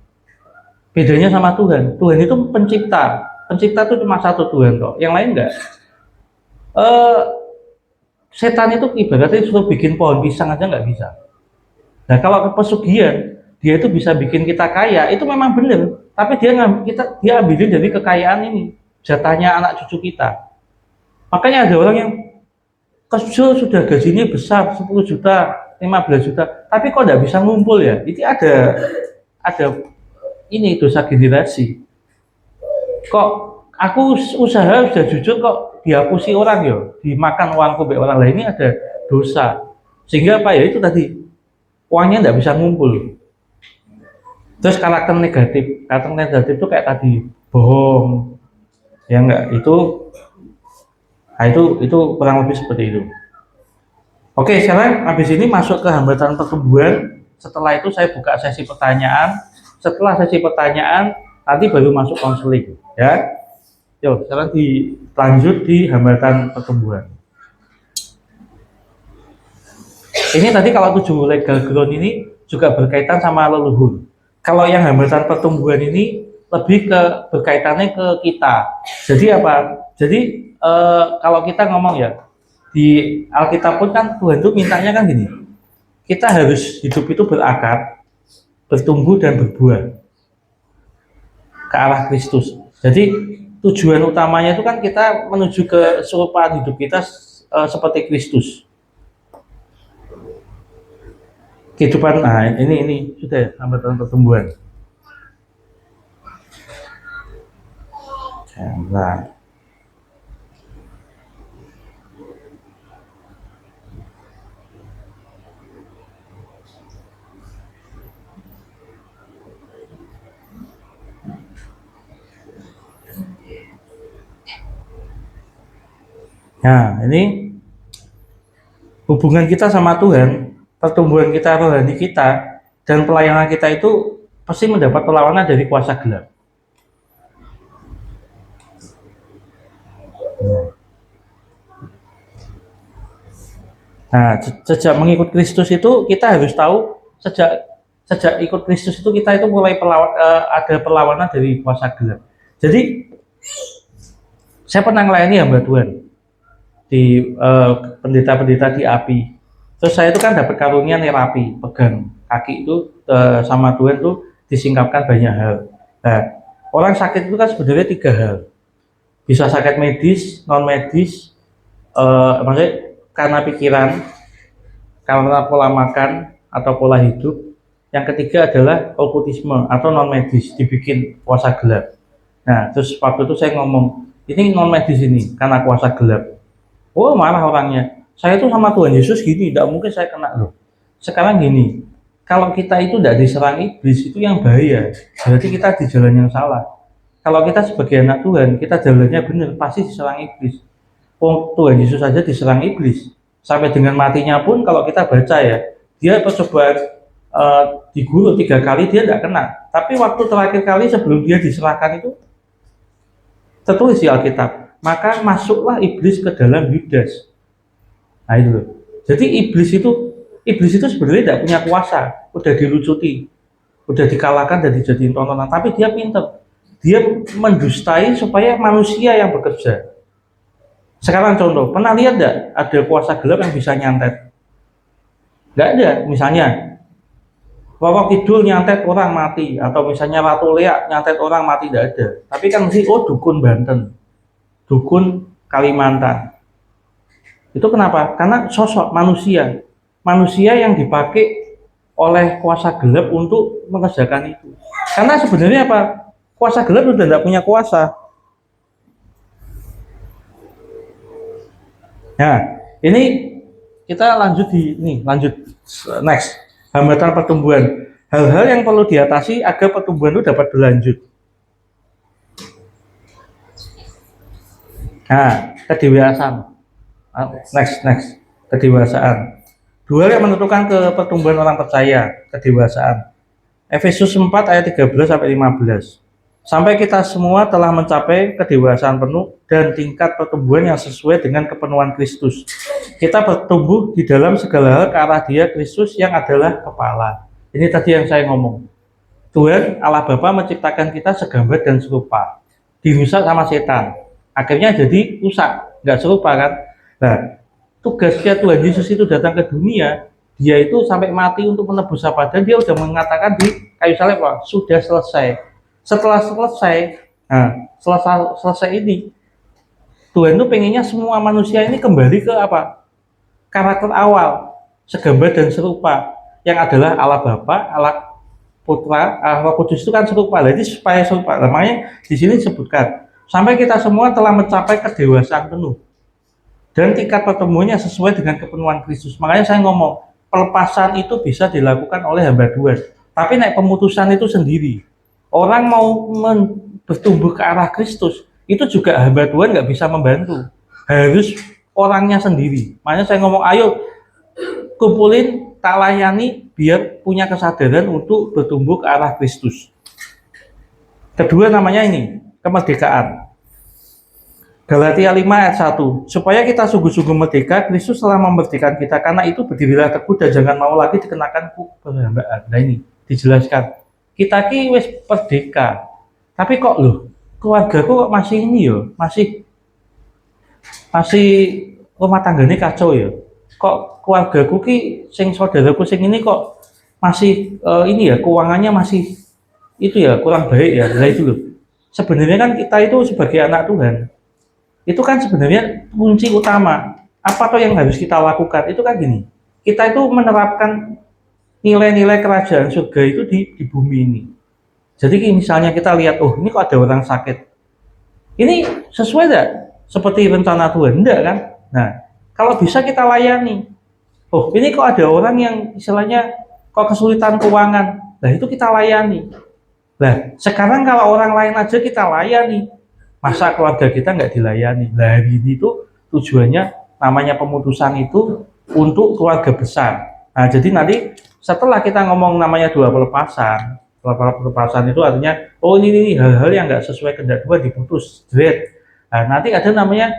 Bedanya sama Tuhan. Tuhan itu pencipta. Pencipta itu cuma satu, Tuhan kok. Yang lain enggak. Setan itu ibaratnya suruh bikin pohon pisang aja nggak bisa. Nah kalau pesugihan, dia itu bisa bikin kita kaya, itu memang benar. Tapi dia ambilin dari kekayaan ini, jatahnya anak cucu kita. Makanya ada orang yang kerja sudah gajinya besar 10 juta, 15 juta, tapi kok nggak bisa ngumpul ya? Itu ada ini dosa generasi. Kok aku usaha sudah jujur kok dihapusi orang ya, dimakan uangku be orang lain, ini ada dosa. Sehingga apa ya, itu tadi uangnya nggak bisa ngumpul. Terus karakter negatif itu kayak tadi bohong, ya enggak, itu kurang lebih seperti itu. Oke, sekarang habis ini masuk ke hambatan pertumbuhan Setelah itu saya buka sesi pertanyaan. Setelah sesi pertanyaan, nanti baru masuk konseling, ya. Yuk, sekarang dilanjut di hambatan pertumbuhan. Ini tadi kalau 7 legal ground ini juga berkaitan sama leluhur. Kalau yang hambatan pertumbuhan ini lebih berkaitannya ke kita. Jadi apa? Jadi kalau kita ngomong ya, di Alkitab pun kan Tuhan itu mintanya kan gini, kita harus hidup itu berakar, bertumbuh dan berbuah ke arah Kristus. Jadi tujuan utamanya itu kan kita menuju ke serupaan hidup kita seperti Kristus. Kehidupan, nah ini sudah ya, hambatan pertumbuhan. Nah. Nah, ini hubungan kita sama Tuhan, pertumbuhan kita, rohani kita, dan pelayanan kita itu pasti mendapat perlawanan dari kuasa gelap. Nah, sejak mengikut Kristus itu kita harus tahu sejak ikut Kristus itu kita itu mulai ada perlawanan dari kuasa gelap. Jadi saya pernah melayani hamba Tuhan di pendeta-pendeta di API. Terus saya itu kan dapat karunia nerapi, pegang kaki itu sama Tuhan tuh disingkapkan banyak hal. Nah, orang sakit itu kan sebenarnya 3 hal. Bisa sakit medis, non medis, maksudnya karena pikiran, karena pola makan atau pola hidup. Yang ketiga adalah okkultisme atau non medis, dibikin kuasa gelap. Nah, terus waktu itu saya ngomong, ini non medis ini karena kuasa gelap. Oh, marah orangnya. Saya tuh sama Tuhan Yesus gini, tidak mungkin saya kena loh. Sekarang gini, kalau kita itu tidak diserang iblis itu yang bahaya. Berarti kita di jalan yang salah. Kalau kita sebagai anak Tuhan, kita jalannya benar, pasti diserang iblis. Oh, Tuhan Yesus saja diserang iblis. Sampai dengan matinya pun kalau kita baca ya, dia percobaan digurut 3 kali dia tidak kena. Tapi waktu terakhir kali sebelum dia diserahkan itu tertulis di Alkitab, maka masuklah iblis ke dalam Yudas. Nah itu loh. Jadi iblis itu sebenarnya tidak punya kuasa, udah dilucuti, udah dikalahkan dan dijadiin tontonan. Tapi dia pintar, dia mendustai supaya manusia yang bekerja. Sekarang contoh, pernah lihat tidak ada kuasa gelap yang bisa nyantet? Nggak ada. Misalnya Roro Kidul nyantet orang mati, atau misalnya Ratu Lea nyantet orang mati, tidak ada. Tapi kan mesti dukun Banten, dukun Kalimantan. Itu kenapa? Karena sosok manusia yang dipakai oleh kuasa gelap untuk mengerjakan itu. Karena sebenarnya apa? Kuasa gelap sudah tidak punya kuasa. Nah, ini kita lanjut next, hambatan pertumbuhan. Hal-hal yang perlu diatasi agar pertumbuhan itu dapat berlanjut. Nah, kedewasaan. Next, kedewasaan. 2 yang menentukan ke pertumbuhan orang percaya, kedewasaan. Efesus 4 ayat 13 sampai 15. Sampai kita semua telah mencapai kedewasaan penuh dan tingkat pertumbuhan yang sesuai dengan kepenuhan Kristus. Kita bertumbuh di dalam segala hal ke arah Dia, Kristus yang adalah kepala. Ini tadi yang saya ngomong. Tuhan Allah Bapa menciptakan kita segambar dan serupa. Dirusak sama setan. Akhirnya jadi rusak, nggak serupa kan? Nah, tugasnya Tuhan Yesus itu datang ke dunia, Dia itu sampai mati untuk menebus apa, dan Dia sudah mengatakan di kayu salib, sudah selesai. Setelah selesai ini, Tuhan itu pengennya semua manusia ini kembali ke apa? Karakter awal, segambar dan serupa, yang adalah Allah Bapa, Allah Putra, Allah Kudus itu kan serupa. Jadi supaya serupa, namanya di sini disebutkan sampai kita semua telah mencapai kedewasaan penuh dan tingkat pertumbuhannya sesuai dengan kepenuhan Kristus. Makanya saya ngomong, pelepasan itu bisa dilakukan oleh hamba Tuhan, tapi naik pemutusan itu sendiri. Orang mau bertumbuh ke arah Kristus, itu juga hamba Tuhan nggak bisa membantu. Harus orangnya sendiri. Makanya saya ngomong, ayo kumpulin, tak layani biar punya kesadaran untuk bertumbuh ke arah Kristus. Kedua namanya ini, kemerdekaan. Galatia 5 ayat 1. Supaya kita sungguh-sungguh merdeka, Kristus telah memerdekakan kita. Karena itu berdirilah teguh dan jangan mau lagi dikenakan perhambaan. Nah ini dijelaskan. Kita ki wis merdeka. Tapi kok loh, keluarga kok masih ini ya, masih rumah tangganya kacau ya. Kok keluargaku ki sing saudaraku sing ini kok masih ini ya, keuangannya masih itu ya kurang baik ya. Nah itu loh. Sebenarnya kan kita itu sebagai anak Tuhan, itu kan sebenarnya kunci utama. Apa toh yang harus kita lakukan? Itu kan gini. Kita itu menerapkan nilai-nilai kerajaan surga itu di bumi ini. Jadi misalnya kita lihat, oh ini kok ada orang sakit. Ini sesuai tidak seperti rencana Tuhan? Enggak kan? Nah, kalau bisa kita layani. Oh, ini kok ada orang yang istilahnya kok kesulitan keuangan. Nah, itu kita layani. Nah, sekarang kalau orang lain aja kita layani, masa keluarga kita nggak dilayani? Nah, ini itu tujuannya namanya pemutusan itu untuk keluarga besar. Nah, jadi nanti setelah kita ngomong namanya dua pelepasan itu artinya, oh ini hal-hal yang nggak sesuai kehendak Tuhan diputus, dread. Nah, nanti ada namanya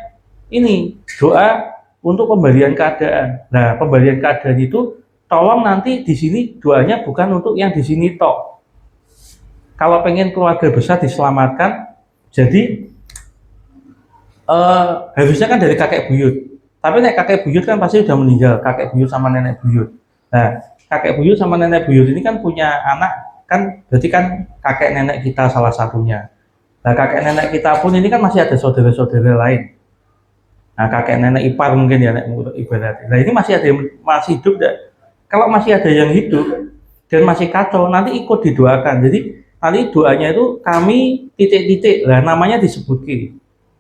ini doa untuk pembalian keadaan. Nah, pembalian keadaan itu tolong nanti di sini doanya bukan untuk yang di sini tok. Kalau pengen keluarga besar diselamatkan, jadi harusnya kan dari kakek buyut. Tapi nek kakek buyut kan pasti sudah meninggal, kakek buyut sama nenek buyut. Nah, kakek buyut sama nenek buyut ini kan punya anak, kan berarti kan kakek nenek kita salah satunya. Nah, kakek nenek kita pun ini kan masih ada saudara-saudara lain. Nah, kakek nenek ipar mungkin ya, nek ibarat. Nah, ini masih ada yang masih hidup enggak? Kalau masih ada yang hidup dan masih kacau, nanti ikut didoakan. Jadi nanti doanya itu kami titik-titik, lah namanya disebutkan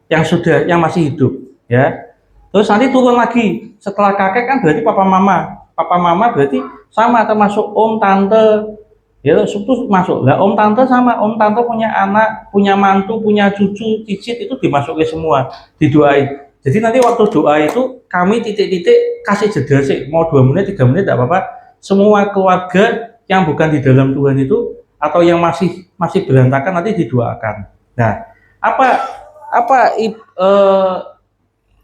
yang sudah, yang masih hidup, ya. Terus nanti turun lagi setelah kakek kan berarti papa mama berarti sama termasuk om tante, ya itu masuk. Lah om tante sama om tante punya anak, punya mantu, punya cucu, cicit itu dimasukin semua, didoain. Jadi nanti waktu doa itu kami titik-titik kasih jeda sih, mau 2 menit 3 menit tidak apa-apa. Semua keluarga yang bukan di dalam Tuhan itu atau yang masih berantakan nanti didoakan. Nah,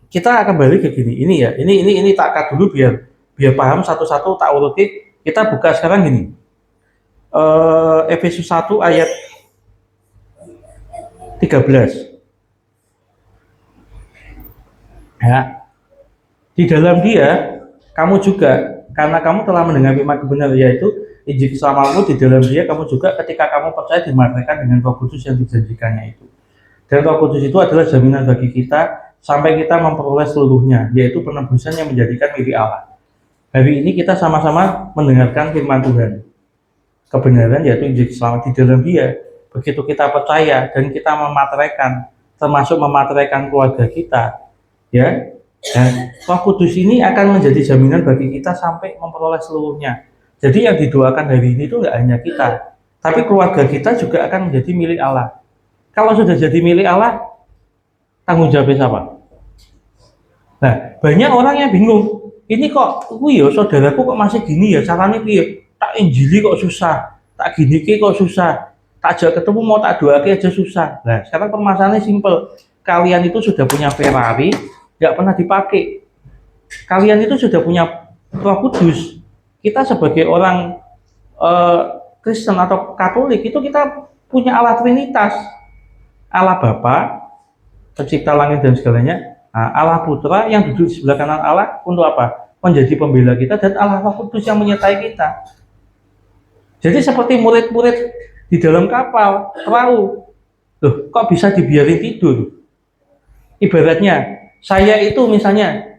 kita akan balik ke gini. Ini ya, ini tak cut dulu biar paham satu-satu tak uruti. Kita buka sekarang gini. Efesus 1 ayat 13. Ya. Di dalam Dia kamu juga, karena kamu telah mendengar firman kebenaran, yaitu Injil keselamatanmu, di dalam Dia kamu juga ketika kamu percaya dimerdekakan dengan Roh Kudus yang dijanjikannya itu. Dan Roh Kudus itu adalah jaminan bagi kita sampai kita memperoleh seluruhnya, yaitu penebusan yang menjadikan milik Allah. Hari ini kita sama-sama mendengarkan firman Tuhan. Kebenaran yaitu Injil keselamatan di dalam Dia. Begitu kita percaya dan kita memateraikan, termasuk memateraikan keluarga kita, ya. Dan Roh Kudus ini akan menjadi jaminan bagi kita sampai memperoleh seluruhnya. Jadi yang didoakan hari ini itu nggak hanya kita, tapi keluarga kita juga akan menjadi milik Allah. Kalau sudah jadi milik Allah, tanggung jawabnya siapa? Nah, banyak orang yang bingung. Ini kok, saudaraku kok masih gini ya, caranya piye? Tak injili kok susah, tak gini kok susah, tak ajak ketemu mau tak doakan aja susah. Nah, sekarang permasalahannya simpel. Kalian itu sudah punya Ferrari, nggak pernah dipakai. Kalian itu sudah punya Roh Kudus. Kita sebagai orang Kristen atau Katolik itu kita punya Allah Trinitas. Allah Bapa, pencipta langit dan segalanya, Allah Putra yang duduk di sebelah kanan Allah untuk apa? Menjadi pembela kita, dan Allah Roh Kudus yang menyertai kita. Jadi seperti murid-murid di dalam kapal, perahu. Loh, kok bisa dibiarin tidur? Ibaratnya, saya itu misalnya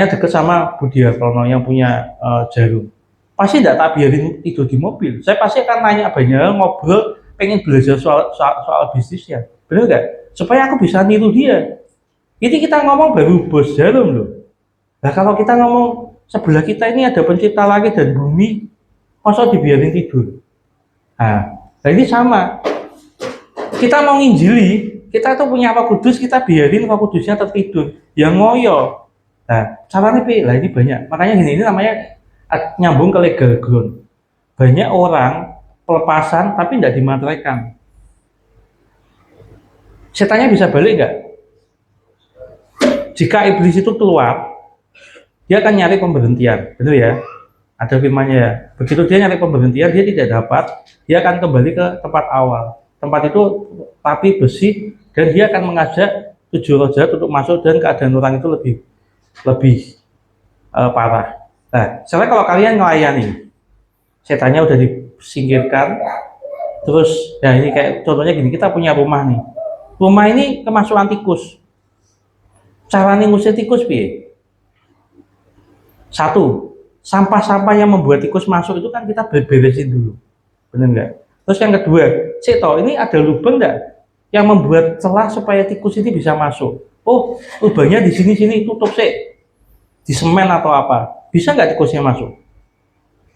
deket sama Budi Hartono yang punya Jarum. Pasti tidak tak biarin tidur di mobil. Saya pasti akan nanya banyak, ngobrol, pengen belajar soal bisnisnya, benar nggak? Supaya aku bisa niru dia. Ini kita ngomong baru bos Jarum loh. Nah kalau kita ngomong sebelah kita ini ada pencipta langit dan bumi, masa dibiarin tidur? Nah ini sama. Kita mau nginjili, kita tuh punya Roh Kudus, kita biarin Roh Kudusnya tertidur, yang ngoyo. Nah, caranya piye? Lah ini banyak. Makanya gini, ini namanya nyambung ke legal ground. Banyak orang pelepasan tapi tidak dimateraikan. Setannya bisa balik nggak? Jika iblis itu keluar, dia akan nyari pemberhentian, benar ya? Ada firmannya ya. Begitu dia nyari pemberhentian, dia tidak dapat, dia akan kembali ke tempat awal. Tempat itu tapi besi, dan dia akan mengajak 7 roh jahat untuk masuk, dan keadaan orang itu lebih parah. Nah, sebenarnya kalau kalian melayani, setannya udah disingkirkan, terus, ya ini kayak contohnya gini, kita punya rumah nih. Rumah ini kemasukan tikus. Cara ngusir tikus piye? Satu, sampah-sampah yang membuat tikus masuk itu kan kita beresin dulu, benar nggak? Terus yang kedua, ini ada lubang nggak yang membuat celah supaya tikus ini bisa masuk? Oh, lubangnya di sini tutup sih, di semen atau apa? Bisa nggak tikusnya masuk?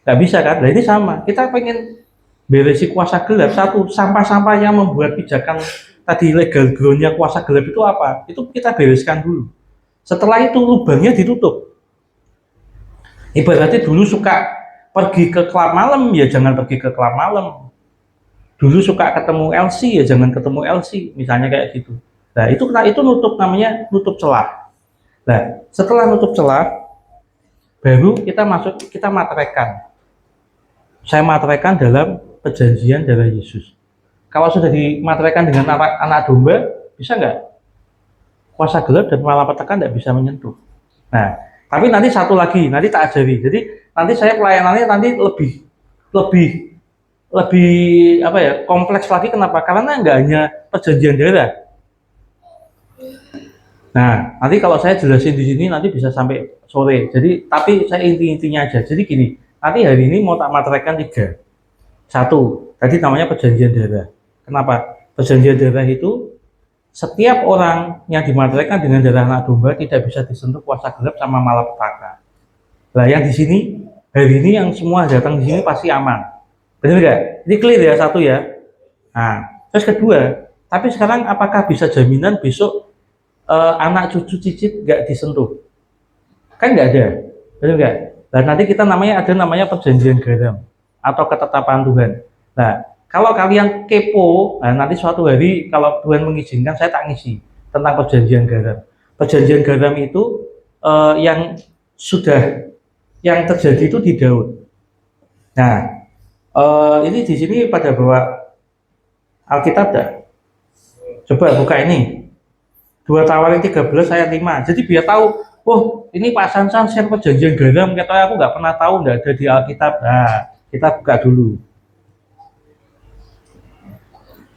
Nggak bisa kan? Nah ini sama, kita pengen beresi kuasa gelap. Satu, sampah-sampah yang membuat pijakan tadi legal groundnya kuasa gelap itu apa? Itu kita bereskan dulu. Setelah itu lubangnya ditutup. Ibaratnya dulu suka pergi ke klub malam, ya jangan pergi ke klub malam. Dulu suka ketemu LC, ya jangan ketemu LC, misalnya kayak gitu. Nah itu nutup, namanya nutup celah. Nah setelah nutup celah, baru kita materaikan. Saya materaikan dalam perjanjian darah Yesus. Kalau sudah dimateraikan dengan anak domba, bisa nggak? Kuasa gelap dan malapetaka nggak bisa menyentuh. Nah, tapi nanti satu lagi, nanti tak ajari. Jadi nanti saya pelayanannya nanti lebih apa ya, kompleks lagi. Kenapa? Karena nggak hanya perjanjian darah. Nah, nanti kalau saya jelasin di sini nanti bisa sampai sore. Jadi, tapi saya intinya aja. Jadi gini, nanti hari ini mau tak materaikan 3. Satu, tadi namanya perjanjian darah. Kenapa? Perjanjian darah itu setiap orang yang dimateraikan dengan darah anak domba tidak bisa disentuh kuasa gelap sama malapetaka. Nah, yang di sini hari ini yang semua datang di sini pasti aman. Benar nggak? Ini clear ya, satu ya. Nah, terus kedua, tapi sekarang apakah bisa jaminan besok anak cucu cicit nggak disentuh? Kan nggak ada, benar nggak? Dan nanti kita ada namanya perjanjian garam atau ketetapan Tuhan. Nah, kalau kalian kepo, nah nanti suatu hari kalau Tuhan mengizinkan saya tak ngisi tentang perjanjian garam. Perjanjian garam itu yang terjadi itu di Daud. Nah, ini di sini pada bawa Alkitab dah. Coba buka ini. 2 Tawarin 13 ayat 5. Jadi biar tahu, oh ini Pak Sansan share perjanjian garam, katanya aku nggak pernah tahu, nggak ada di Alkitab. Nah, kita buka dulu.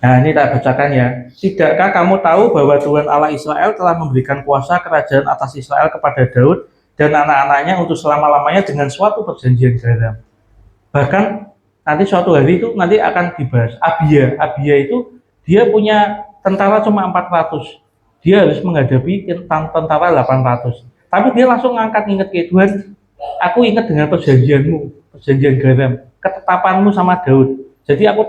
Nah, ini tak bacakan ya. Tidakkah kamu tahu bahwa Tuhan Allah Israel telah memberikan kuasa kerajaan atas Israel kepada Daud dan anak-anaknya untuk selama-lamanya dengan suatu perjanjian garam. Bahkan nanti suatu hari itu nanti akan dibahas. Abia itu dia punya tentara cuma 400. Dia harus menghadapi tentara 800. Tapi dia langsung ingat ke Tuhan, aku ingat dengan perjanjianmu, perjanjian garam, ketetapanmu sama Daud. Jadi aku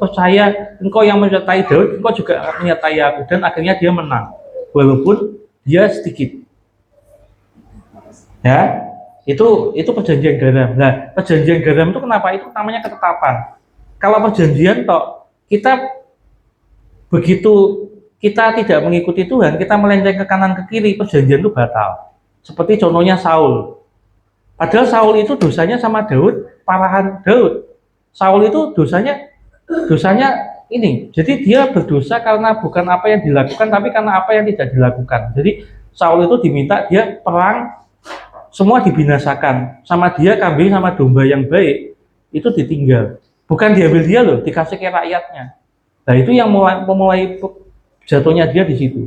percaya engkau yang menyertai Daud, engkau juga akan menyertai aku, dan akhirnya dia menang walaupun dia sedikit. Ya, itu perjanjian garam. Nah, perjanjian garam itu kenapa? Itu namanya ketetapan. Kalau perjanjian kita begitu kita tidak mengikuti Tuhan, kita melenceng ke kanan ke kiri, perjanjian itu batal. Seperti contohnya Saul. Padahal Saul itu dosanya sama Daud, parahan Daud. Saul itu dosanya ini. Jadi dia berdosa karena bukan apa yang dilakukan, tapi karena apa yang tidak dilakukan. Jadi Saul itu diminta dia perang, semua dibinasakan. Sama dia kambing sama domba yang baik itu ditinggal. Bukan diambil dia loh, dikasih ke rakyatnya. Nah itu yang memulai jatuhnya dia di situ.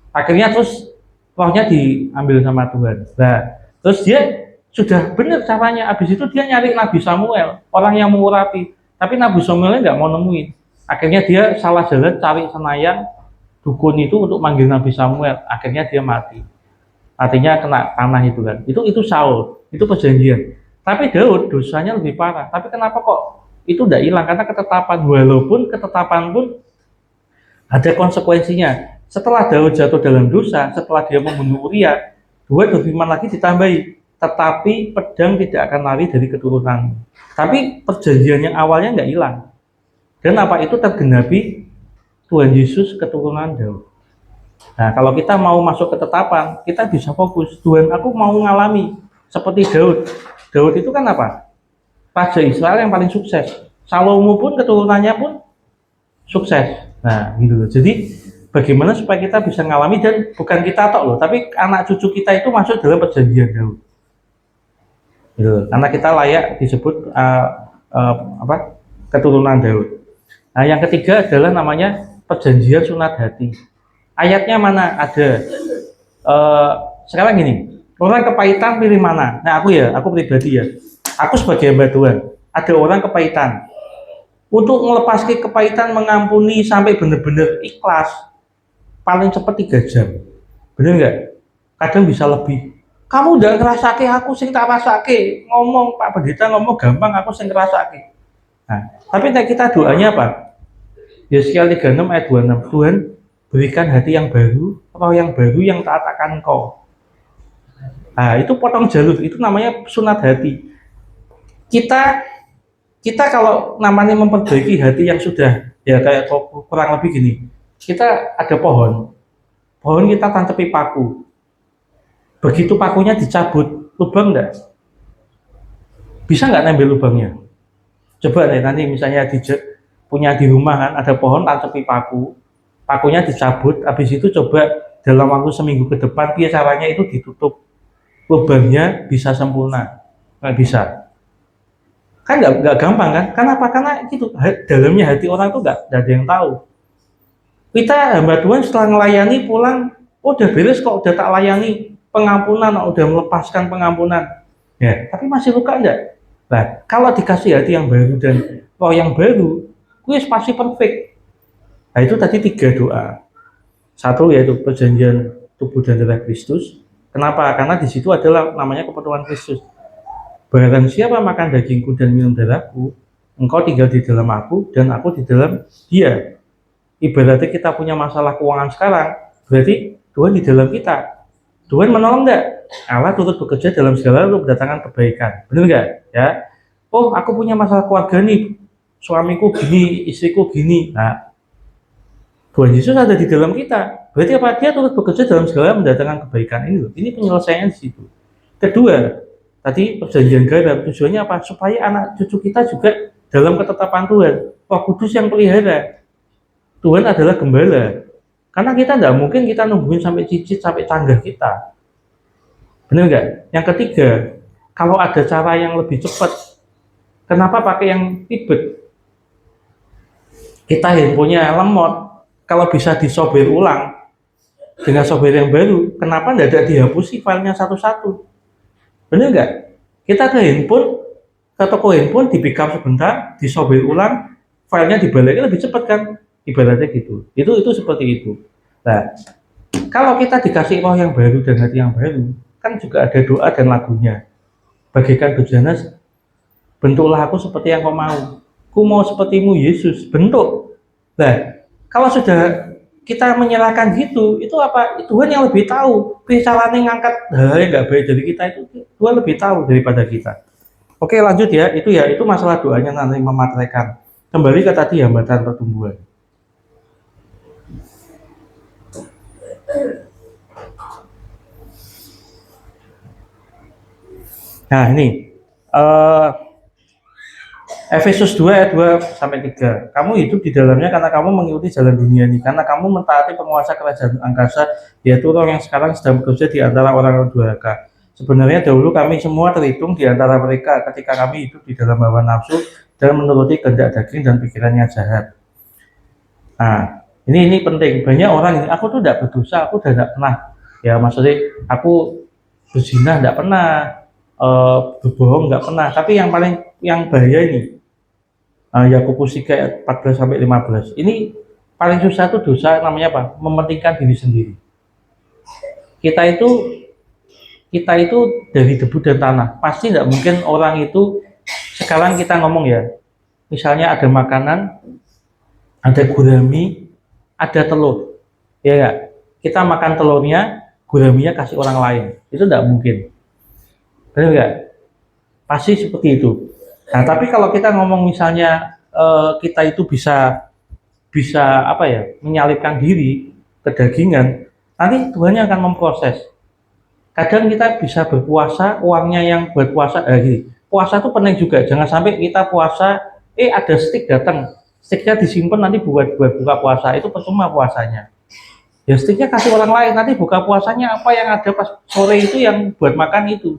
Akhirnya terus rohnya diambil sama Tuhan. Nah terus dia sudah benar caranya. Habis itu dia nyari Nabi Samuel, orang yang mengurapi. Tapi Nabi Samuelnya nggak mau nemuin. Akhirnya dia salah jalan cari Senayang dukun itu untuk manggil Nabi Samuel. Akhirnya dia mati. Artinya kena panah itu kan. Itu Saul, itu perjanjian. Tapi Daud dosanya lebih parah. Tapi kenapa kok itu tidak hilang? Karena ketetapan. Walaupun ketetapan pun ada konsekuensinya. Setelah Daud jatuh dalam dosa, setelah dia membunuh Uria, 2 berfirman lagi ditambahi, tetapi pedang tidak akan lari dari keturunan. Tapi perjanjian yang awalnya nggak hilang. Dan apa itu tergenapi Tuhan Yesus keturunan Daud. Nah, kalau kita mau masuk ketetapan, kita bisa fokus, Tuhan aku mau mengalami seperti Daud. Daud itu kan apa? Raja Israel yang paling sukses. Salomo pun keturunannya pun sukses. Nah, gitu loh. Jadi bagaimana supaya kita bisa mengalami, dan bukan kita tok loh, tapi anak cucu kita itu masuk dalam perjanjian Daud. Gitu loh. Karena kita layak disebut keturunan Daud. Nah, yang ketiga adalah namanya perjanjian sunat hati. Ayatnya mana? Ada. Sekarang gini, orang kepahitan pilih mana? Nah, aku pribadi ya. Aku sebagai hamba Tuhan, ada orang kepahitan. Untuk melepaskan kepahitan, mengampuni sampai benar-benar ikhlas, paling cepat 3 jam. Bener nggak? Kadang bisa lebih. Kamu udah ngerasake, aku sing tak rasake. Ngomong Pak Pendeta ngomong gampang, aku sing ngerasake. Nah, tapi kita doanya apa? Yeskiel 36 ayat 26. Tuhan berikan hati yang baru, roh yang baru yang taat akan Engkau. Nah, itu potong jalur, itu namanya sunat hati. Kita kalau namanya memperbaiki hati yang sudah ya kayak kurang lebih gini. Kita ada pohon kita tancepi paku. Begitu pakunya dicabut, lubang enggak? Bisa nggak nambah lubangnya? Coba deh nanti misalnya punya di rumah kan ada pohon tancepi paku, pakunya dicabut, habis itu coba dalam waktu seminggu ke depan dia caranya itu ditutup, lubangnya bisa sempurna. Nggak bisa, kan nggak gampang kan? Kenapa? Karena itu dalamnya hati orang tuh nggak ada yang tahu. Kita hamba Tuhan setelah melayani pulang, oh udah beres kok, udah tak layani pengampunan, udah melepaskan pengampunan, ya tapi masih luka enggak? Nah, kalau dikasih hati yang baru dan roh yang baru, kuis pasti perfect. Nah, itu tadi 3 doa. Satu yaitu perjanjian tubuh dan darah Kristus. Kenapa? Karena di situ adalah namanya keperluan Kristus. Barang siapa makan dagingku dan minum darahku, engkau tinggal di dalam aku dan aku di dalam dia. Ibaratnya kita punya masalah keuangan sekarang, berarti Tuhan di dalam kita. Tuhan menolong enggak? Allah turut bekerja dalam segala untuk mendatangkan kebaikan. Benar enggak? Ya. Oh, aku punya masalah keluarga nih. Suamiku gini, istriku gini. Nah, Tuhan Yesus ada di dalam kita. Berarti apa? Dia turut bekerja dalam segala mendatangkan kebaikan ini loh. Ini penyelesaian di situ. Kedua, tadi perjanjian garam tujuannya apa? Supaya anak cucu kita juga dalam ketetapan Tuhan. Roh Kudus yang pelihara. Tuhan adalah gembala. Karena kita tidak mungkin kita nungguin sampai cicit, sampai canggah kita. Benar nggak? Yang ketiga, kalau ada cara yang lebih cepat, kenapa pakai yang ribet? Kita handphonenya lemot, kalau bisa disober ulang dengan software yang baru, kenapa tidak ada dihapusi filenya satu-satu? Benar nggak? Kita ke toko handphone, di backup sebentar, disober ulang, filenya dibalikin lebih cepat kan? Ibaratnya gitu. Itu seperti itu. Nah, kalau kita dikasih roh yang baru dan hati yang baru, kan juga ada doa dan lagunya. Bagaikan bejana, bentuklah aku seperti yang kau mau. Ku mau sepertimu Yesus, bentuk. Nah, kalau sudah kita menyerahkan gitu, itu apa? Tuhan yang lebih tahu. Caranya ngangkat hal yang nggak baik dari kita itu Tuhan lebih tahu daripada kita. Oke, lanjut ya. Itu masalah doanya nanti memateraikan. Kembali ke tadi hambatan pertumbuhan. Nah, ini Efesus 2 ayat 2 sampai 3. Kamu hidup di dalamnya karena kamu mengikuti jalan dunia ini, karena kamu mentaati penguasa kerajaan angkasa, yaitu roh yang sekarang sedang bekerja di antara orang-orang durhaka. Sebenarnya dahulu kami semua terhitung di antara mereka ketika kami hidup di dalam hawa nafsu dan menuruti kehendak daging dan pikirannya jahat. Nah, ini penting. Banyak orang ini, aku tuh tidak berdosa, aku udah tidak pernah. Ya maksudnya aku berzina tidak pernah, berbohong nggak pernah. Tapi yang bahaya ini, Yakobus 3 ayat 14 sampai 15. Ini paling susah tuh dosa namanya apa? Mementingkan diri sendiri. Kita itu dari debu dan tanah. Pasti tidak mungkin orang itu sekarang kita ngomong ya. Misalnya ada makanan, ada gurami, ada telur. Ya enggak? Kita makan telurnya, guraminya kasih orang lain. Itu tidak mungkin. Benar nggak? Pasti seperti itu. Nah, tapi kalau kita ngomong misalnya kita itu bisa bisa apa ya, menyalipkan diri kedagingan, nanti Tuhannya akan memproses. Kadang kita bisa berpuasa, uangnya yang buat puasa, gini, puasa itu penting juga. Jangan sampai kita puasa, ada stik datang, stiknya disimpan nanti buat buka puasa, itu percuma puasanya. Ya stiknya kasih orang lain, nanti buka puasanya apa yang ada pas sore itu yang buat makan itu.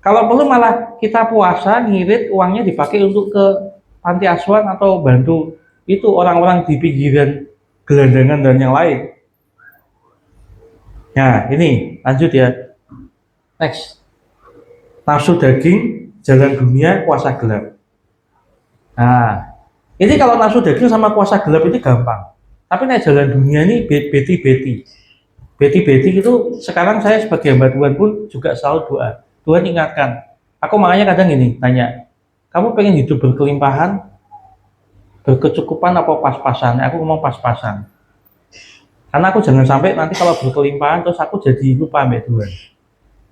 Kalau perlu malah kita puasa, ngirit uangnya dipakai untuk ke panti asuhan atau bantu itu orang-orang di pinggiran gelandangan dan yang lain. Nah, ini lanjut ya. Next. Nafsu daging, jalan dunia, puasa gelap. Nah, ini kalau nafsu daging sama puasa gelap ini gampang. Tapi naik jalan dunia ini beti-beti. Beti-beti itu sekarang saya sebagai hamba Tuhan pun juga selalu doa. Tuhan ingatkan. Aku makanya kadang gini, tanya, kamu pengen hidup berkelimpahan, berkecukupan apa pas-pasan? Aku ngomong pas-pasan. Karena aku jangan sampai nanti kalau berkelimpahan terus aku jadi lupa mbak Tuhan.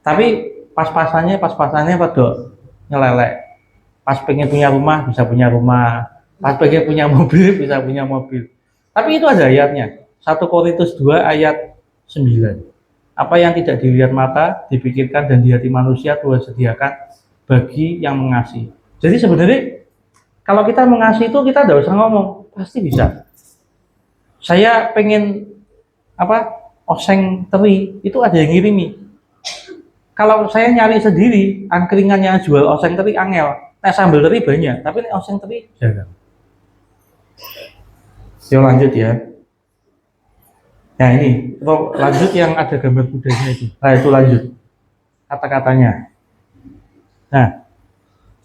Tapi pas-pasannya pada nyelelek. Pas pengen punya rumah bisa punya rumah, pas pengen punya mobil bisa punya mobil. Tapi itu ada ayatnya. 1 Korintus 2 ayat 9. Apa yang tidak dilihat mata, dipikirkan dan di hati manusia Tuhan sediakan bagi yang mengasihi. Jadi sebenarnya kalau kita mengasihi itu kita tidak usah ngomong, pasti bisa. Saya pengen oseng teri, itu ada yang ngirimi. Kalau saya nyari sendiri, angkringan yang jual oseng teri angel. Nah sambal teri banyak, tapi oseng teri jarang. Yuk lanjut ya. Nah ini, lanjut yang ada gambar kudanya itu. Nah itu lanjut kata-katanya. Nah,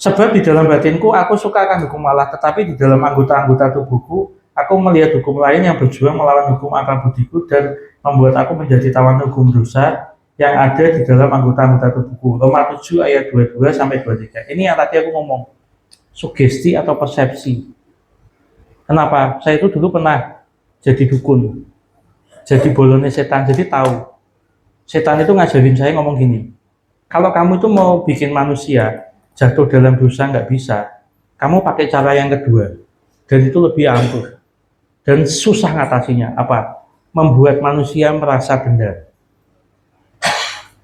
sebab di dalam batinku aku suka akan hukum Allah, tetapi di dalam anggota-anggota tubuhku aku melihat hukum lain yang berjuang melawan hukum akal budiku dan membuat aku menjadi tawan hukum dosa yang ada di dalam anggota-anggota tubuhku. Roma 7 ayat 22 sampai 23. Ini yang tadi aku ngomong, sugesti atau persepsi. Kenapa? Saya itu dulu pernah jadi dukun, jadi bolonnya setan, jadi tahu. Setan itu ngajarin saya ngomong gini, kalau kamu itu mau bikin manusia jatuh dalam dosa nggak bisa, kamu pakai cara yang kedua, dan itu lebih ampuh dan susah ngatasinya. Apa? Membuat manusia merasa benar.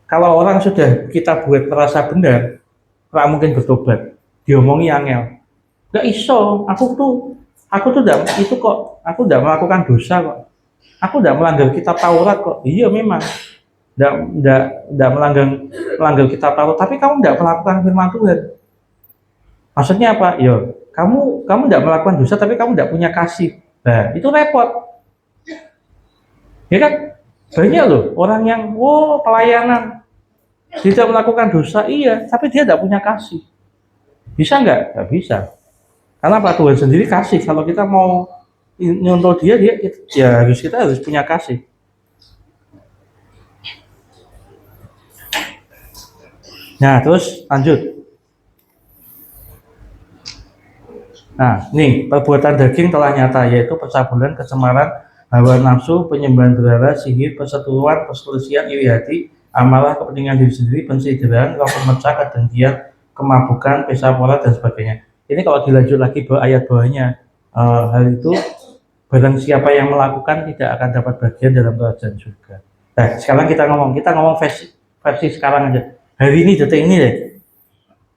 Kalau orang sudah kita buat merasa benar, nggak mungkin bertobat. Diomongi angel, nggak iso. Aku tuh aku tidak melakukan dosa kok. Aku tidak melanggar kitab Taurat kok. Iya memang, tidak melanggar kitab Taurat. Tapi kamu tidak melakukan firman Tuhan. Maksudnya apa? Yo, kamu tidak melakukan dosa, tapi kamu tidak punya kasih. Nah, itu repot. Ya kan? Banyak loh orang yang pelayanan tidak melakukan dosa, iya, tapi dia tidak punya kasih. Bisa nggak? Nggak bisa. Karena Pak Tuhan sendiri kasih. Kalau kita mau nyontoh dia ya kita harus punya kasih. Nah, terus lanjut. Nah, nih perbuatan daging telah nyata, yaitu pencabulan, kecemaran, hawa nafsu, penyembahan berhala, sihir, perseteruan, perselisihan, iri hati, amalah, kepentingan diri sendiri, pensideran, roh pemecah, kedengkian, kemabukan, pesta pora dan sebagainya. Ini kalau dilanjut lagi ayat bawahnya, hal itu barang siapa yang melakukan tidak akan dapat bagian dalam kerajaan surga. Nah, sekarang kita ngomong versi sekarang aja. Hari ini, detik ini deh.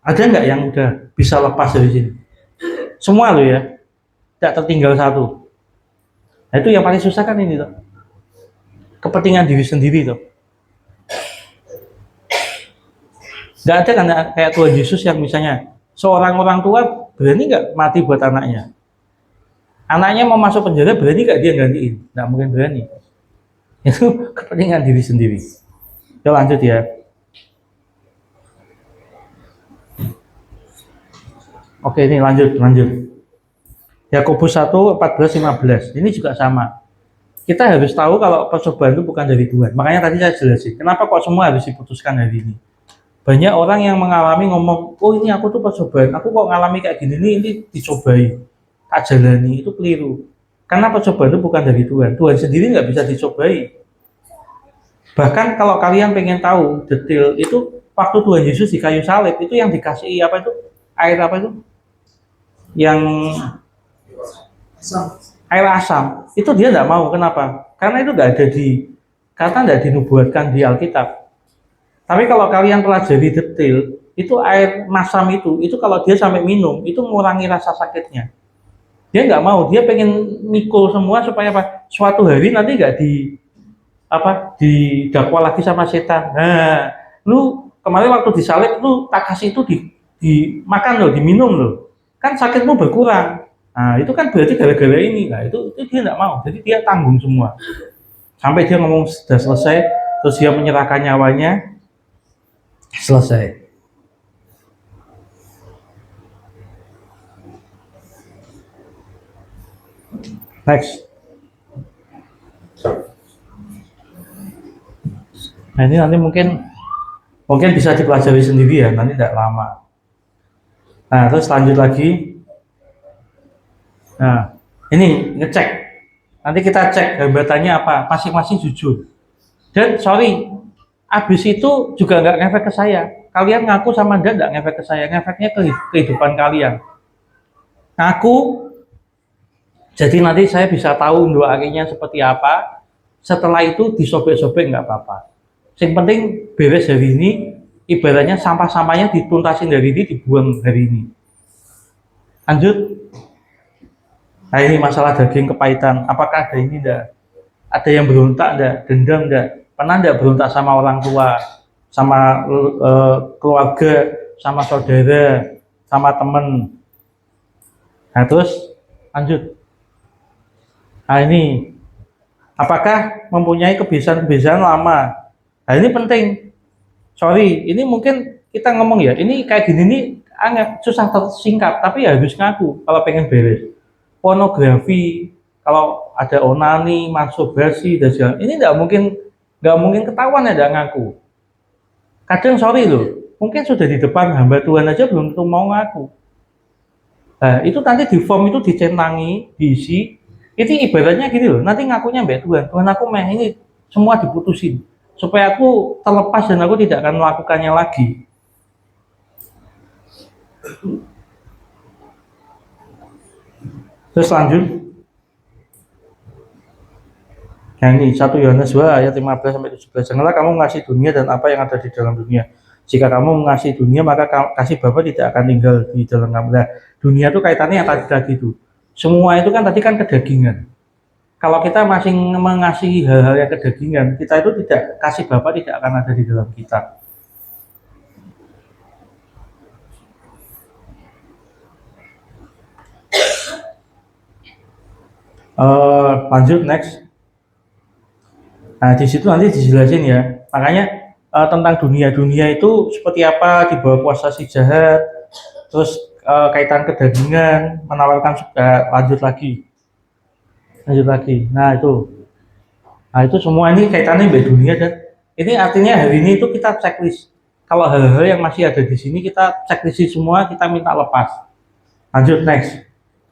Ada nggak yang udah bisa lepas dari sini? Semua lo ya, tidak tertinggal satu. Nah, itu yang paling susah kan ini tuh. Kepentingan diri sendiri tuh. Nggak ada kan kayak Tuhan Yesus yang misalnya seorang orang tua berani nggak mati buat anaknya? Anaknya mau masuk penjara, berani nggak dia gantiin? Nggak mungkin berani. Itu kepentingan diri sendiri. Kita lanjut ya. Oke, ini lanjut. Yakobus 1, 14, 15. Ini juga sama. Kita harus tahu kalau percobaan itu bukan dari Tuhan. Makanya tadi saya jelasin, kenapa kok semua harus diputuskan hari ini. Banyak orang yang mengalami ngomong, ini aku tuh percobaan, aku kok ngalami kayak gini, ini dicobai, tak jalani, itu keliru. Karena percobaan itu bukan dari Tuhan. Tuhan sendiri nggak bisa dicobai. Bahkan kalau kalian pengen tahu detail itu, waktu Tuhan Yesus di kayu salib itu yang dikasih apa itu? Air apa itu? Yang air asam. Itu dia tidak mau. Kenapa? Karena itu nggak dinubuatkan di Alkitab. Tapi kalau kalian pelajari detail, itu air masam itu kalau dia sampai minum, itu mengurangi rasa sakitnya. Dia nggak mau, dia pengen mikul semua supaya apa? Suatu hari nanti nggak didakwa lagi sama setan. Nah, lu kemarin waktu disalib, lu tak kasih itu dimakan loh, diminum loh, kan sakitmu berkurang. Nah, itu kan berarti gara-gara ini. Nah, itu dia nggak mau, jadi dia tanggung semua. Sampai dia ngomong sudah selesai, terus dia menyerahkan nyawanya, selesai. Next. Nah, ini nanti mungkin bisa dipelajari sendiri ya, nanti tidak lama. Nah, terus lanjut lagi. Nah, ini ngecek. Nanti kita cek jabatannya apa, masing-masing jujur. Dan sorry, abis itu juga nggak ngefek ke saya. Kalian ngaku sama dia nggak ngefek ke saya, ngefeknya ke kehidupan kalian. Ngaku, jadi nanti saya bisa tahu doanya seperti apa. Setelah itu disobek-sobek nggak apa-apa. Yang penting beres hari ini, ibaratnya sampah-sampahnya dituntasin dari ini, dibuang hari ini. Lanjut. Nah, ini masalah daging kepahitan. Apakah ada ini enggak? Ada yang berontak enggak? Dendam enggak? Pernah enggak berontak sama orang tua, sama keluarga, sama saudara, sama teman? Nah, terus lanjut. Nah, ini apakah mempunyai kebiasaan-kebiasaan lama? Nah, ini penting. Sorry, ini mungkin kita ngomong ya, ini kayak gini nih susah tersingkat, tapi ya harus ngaku kalau pengen beres. Pornografi, kalau ada onani, masturbasi dan segala, ini nggak mungkin ketahuan ya, nggak ngaku. Kadang sorry loh, mungkin sudah di depan hamba Tuhan aja belum tentu mau ngaku. Nah, itu nanti di form itu dicentangi, diisi, itu ibaratnya gini loh, nanti ngakunya mbak Tuhan aku ini semua diputusin, supaya aku terlepas dan aku tidak akan melakukannya lagi. Terus lanjut. Nah, ini 1 Yohanes 2 ayat 15 sampai 17. Janganlah kamu mengasihi dunia dan apa yang ada di dalam dunia. Jika kamu mengasihi dunia, maka kasih Bapa tidak akan tinggal di dalam kamu. Nah, dunia itu kaitannya yang tadi itu. Semua itu kan tadi kan kedagingan. Kalau kita masih mengasihi hal-hal yang kedagingan, kita itu tidak, kasih Bapa tidak akan ada di dalam kita. Lanjut next. Nah, di situ nanti dijelasin ya. Makanya tentang dunia itu seperti apa, di bawah kuasa si jahat, terus kaitan kedagingan, menawarkan surga, lanjut lagi. Nah, itu semua ini kaitannya dengan dunia, dan ini artinya hari ini itu kita checklist. Kalau hal-hal yang masih ada di sini kita checklist semua, kita minta lepas. Lanjut next.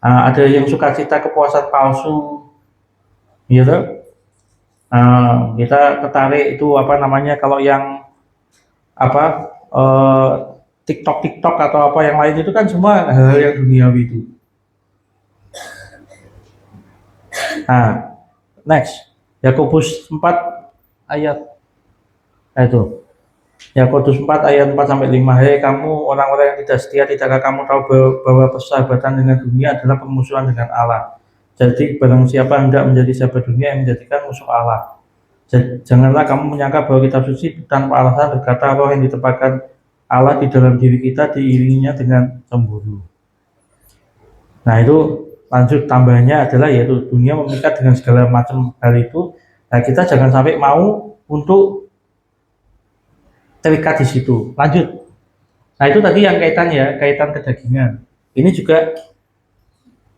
Ada yang suka cita kepuasan palsu, gitu. Kita tertarik itu apa namanya, kalau yang apa TikTok atau apa yang lain itu kan semua hal-hal yang duniawi itu. Nah, next. Yakobus 4 ayat itu. Yakobus 4 ayat 4 sampai 5. Hei kamu orang-orang yang tidak setia, tidakkah kamu tahu bahwa persahabatan dengan dunia adalah permusuhan dengan Allah? Jadi barang siapa hendak menjadi sahabat dunia yang menjadikan musuh Allah. Janganlah kamu menyangka bahwa kitab suci tanpa alasan berkata roh yang ditempatkan Allah di dalam diri kita diiringinya dengan cemburu. Nah, itu lanjut tambahnya adalah yaitu dunia memikat dengan segala macam hal itu. Nah, kita jangan sampai mau untuk terikat di situ. Lanjut. Nah, itu tadi yang kaitan kedagingan. Ini juga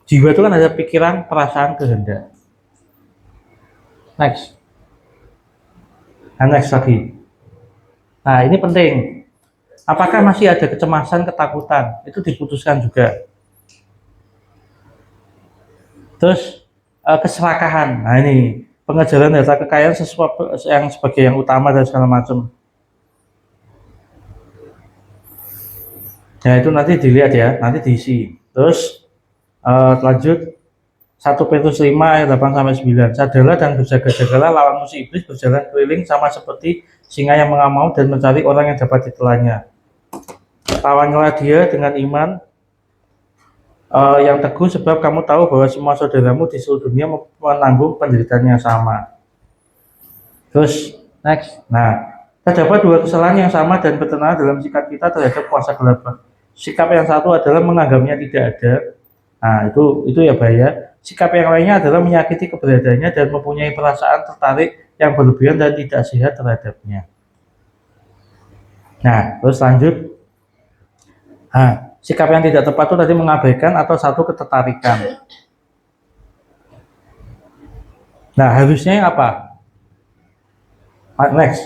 jiwa itu kan ada pikiran, perasaan, kehendak. Next. Nah, next lagi. Nah, ini penting. Apakah masih ada kecemasan, ketakutan? Itu diputuskan juga. Terus keserakahan. Nah, ini pengejaran harta kekayaan sesuatu yang sebagai yang utama dan segala macam. Ya itu nanti dilihat ya, nanti diisi. Terus lanjut 1 Petrus 5 ayat 8 sampai 9. Sadarlah dan berjaga-jagalah, lawan musuh iblis berjalan keliling sama seperti singa yang mengamau dan mencari orang yang dapat ditelannya. Lawanlah dia dengan iman yang teguh, sebab kamu tahu bahwa semua saudaramu di seluruh dunia menanggung penderitaan yang sama. Terus next. Nah, terdapat 2 kesalahan yang sama dan bertentangan dalam sikap kita terhadap kuasa gelap. Sikap yang satu adalah menganggapnya tidak ada. Nah, itu ya bahaya. Sikap yang lainnya adalah menyakiti keberadaannya dan mempunyai perasaan tertarik yang berlebihan dan tidak sehat terhadapnya. Nah, terus lanjut. Nah, sikap yang tidak tepat itu tadi mengabaikan atau satu ketertarikan. Nah, harusnya yang apa? Next.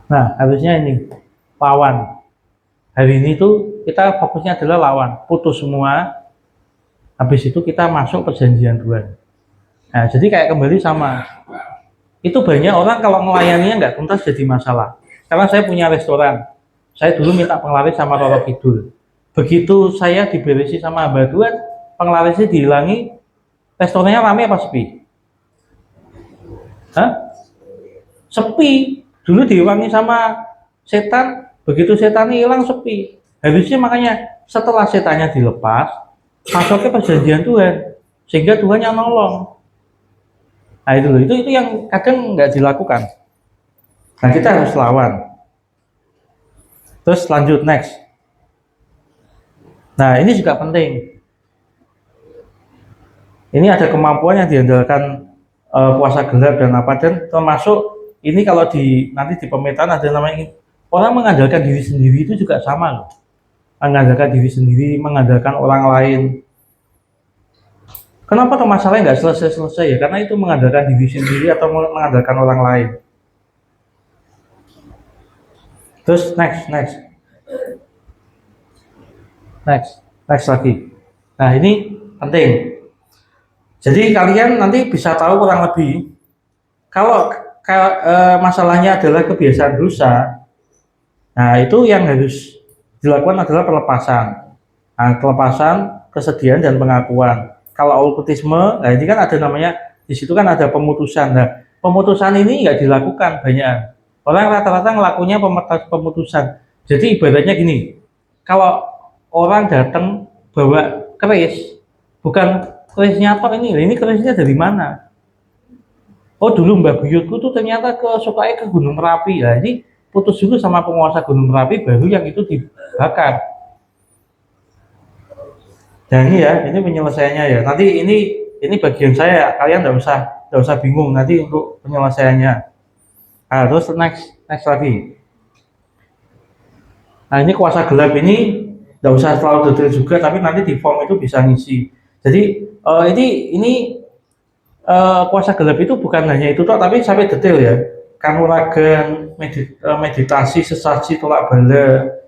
Nah, harusnya ini lawan. Hari ini tuh kita fokusnya adalah lawan, putus semua. Habis itu kita masuk perjanjian Tuhan. Nah, jadi kayak kembali sama. Itu banyak orang kalau melayaninya nggak tuntas jadi masalah. Karena saya punya restoran. Saya dulu minta penglaris sama Roro Kidul. Begitu saya diberesi sama hamba Tuhan, penglarisnya dihilangi, restorannya ramai apa sepi? Hah? Sepi. Dulu diwangi sama setan, begitu setannya hilang sepi. Harusnya makanya setelah setannya dilepas, masuknya perjanjian Tuhan, sehingga Tuhan yang nolong. Nah itu loh, itu yang kadang nggak dilakukan. Nah kita harus lawan. Terus lanjut next. Nah ini juga penting. Ini ada kemampuan yang diandalkan kuasa gelap dan apa, dan termasuk ini kalau nanti di pemetaan ada namanya orang mengandalkan diri sendiri itu juga sama loh. Mengandalkan diri sendiri, mengandalkan orang lain. Kenapa masalahnya nggak selesai-selesai ya? Karena itu mengandalkan diri sendiri atau mengandalkan orang lain. Terus next lagi. Nah ini penting. Jadi kalian nanti bisa tahu kurang lebih kalau masalahnya adalah kebiasaan dosa. Nah itu yang harus dilakukan adalah pelepasan. Nah, pelepasan, kesedihan dan pengakuan. Kalau okultisme, nah ini kan ada namanya, di situ kan ada pemutusan. Nah, pemutusan ini nggak dilakukan banyak. Orang rata-rata ngelakunya pemutusan. Jadi ibaratnya gini, kalau orang datang bawa keris, bukan kerisnya apa ini kerisnya dari mana? Oh dulu Mbak Buyutku tuh ternyata sukanya ke Gunung Merapi. Nah ini putus dulu sama penguasa Gunung Merapi, baru yang itu dibakar. Dan ini ya, ini penyelesaiannya ya. Nanti ini bagian saya, kalian nggak usah bingung nanti untuk penyelesaiannya. Nah, terus next lagi. Nah ini kuasa gelap ini nggak usah terlalu detail juga, tapi nanti di form itu bisa ngisi. Jadi ini kuasa gelap itu bukan hanya itu toh, tapi sampai detail ya. Kanuragan, meditasi, sesaji, tolak bala,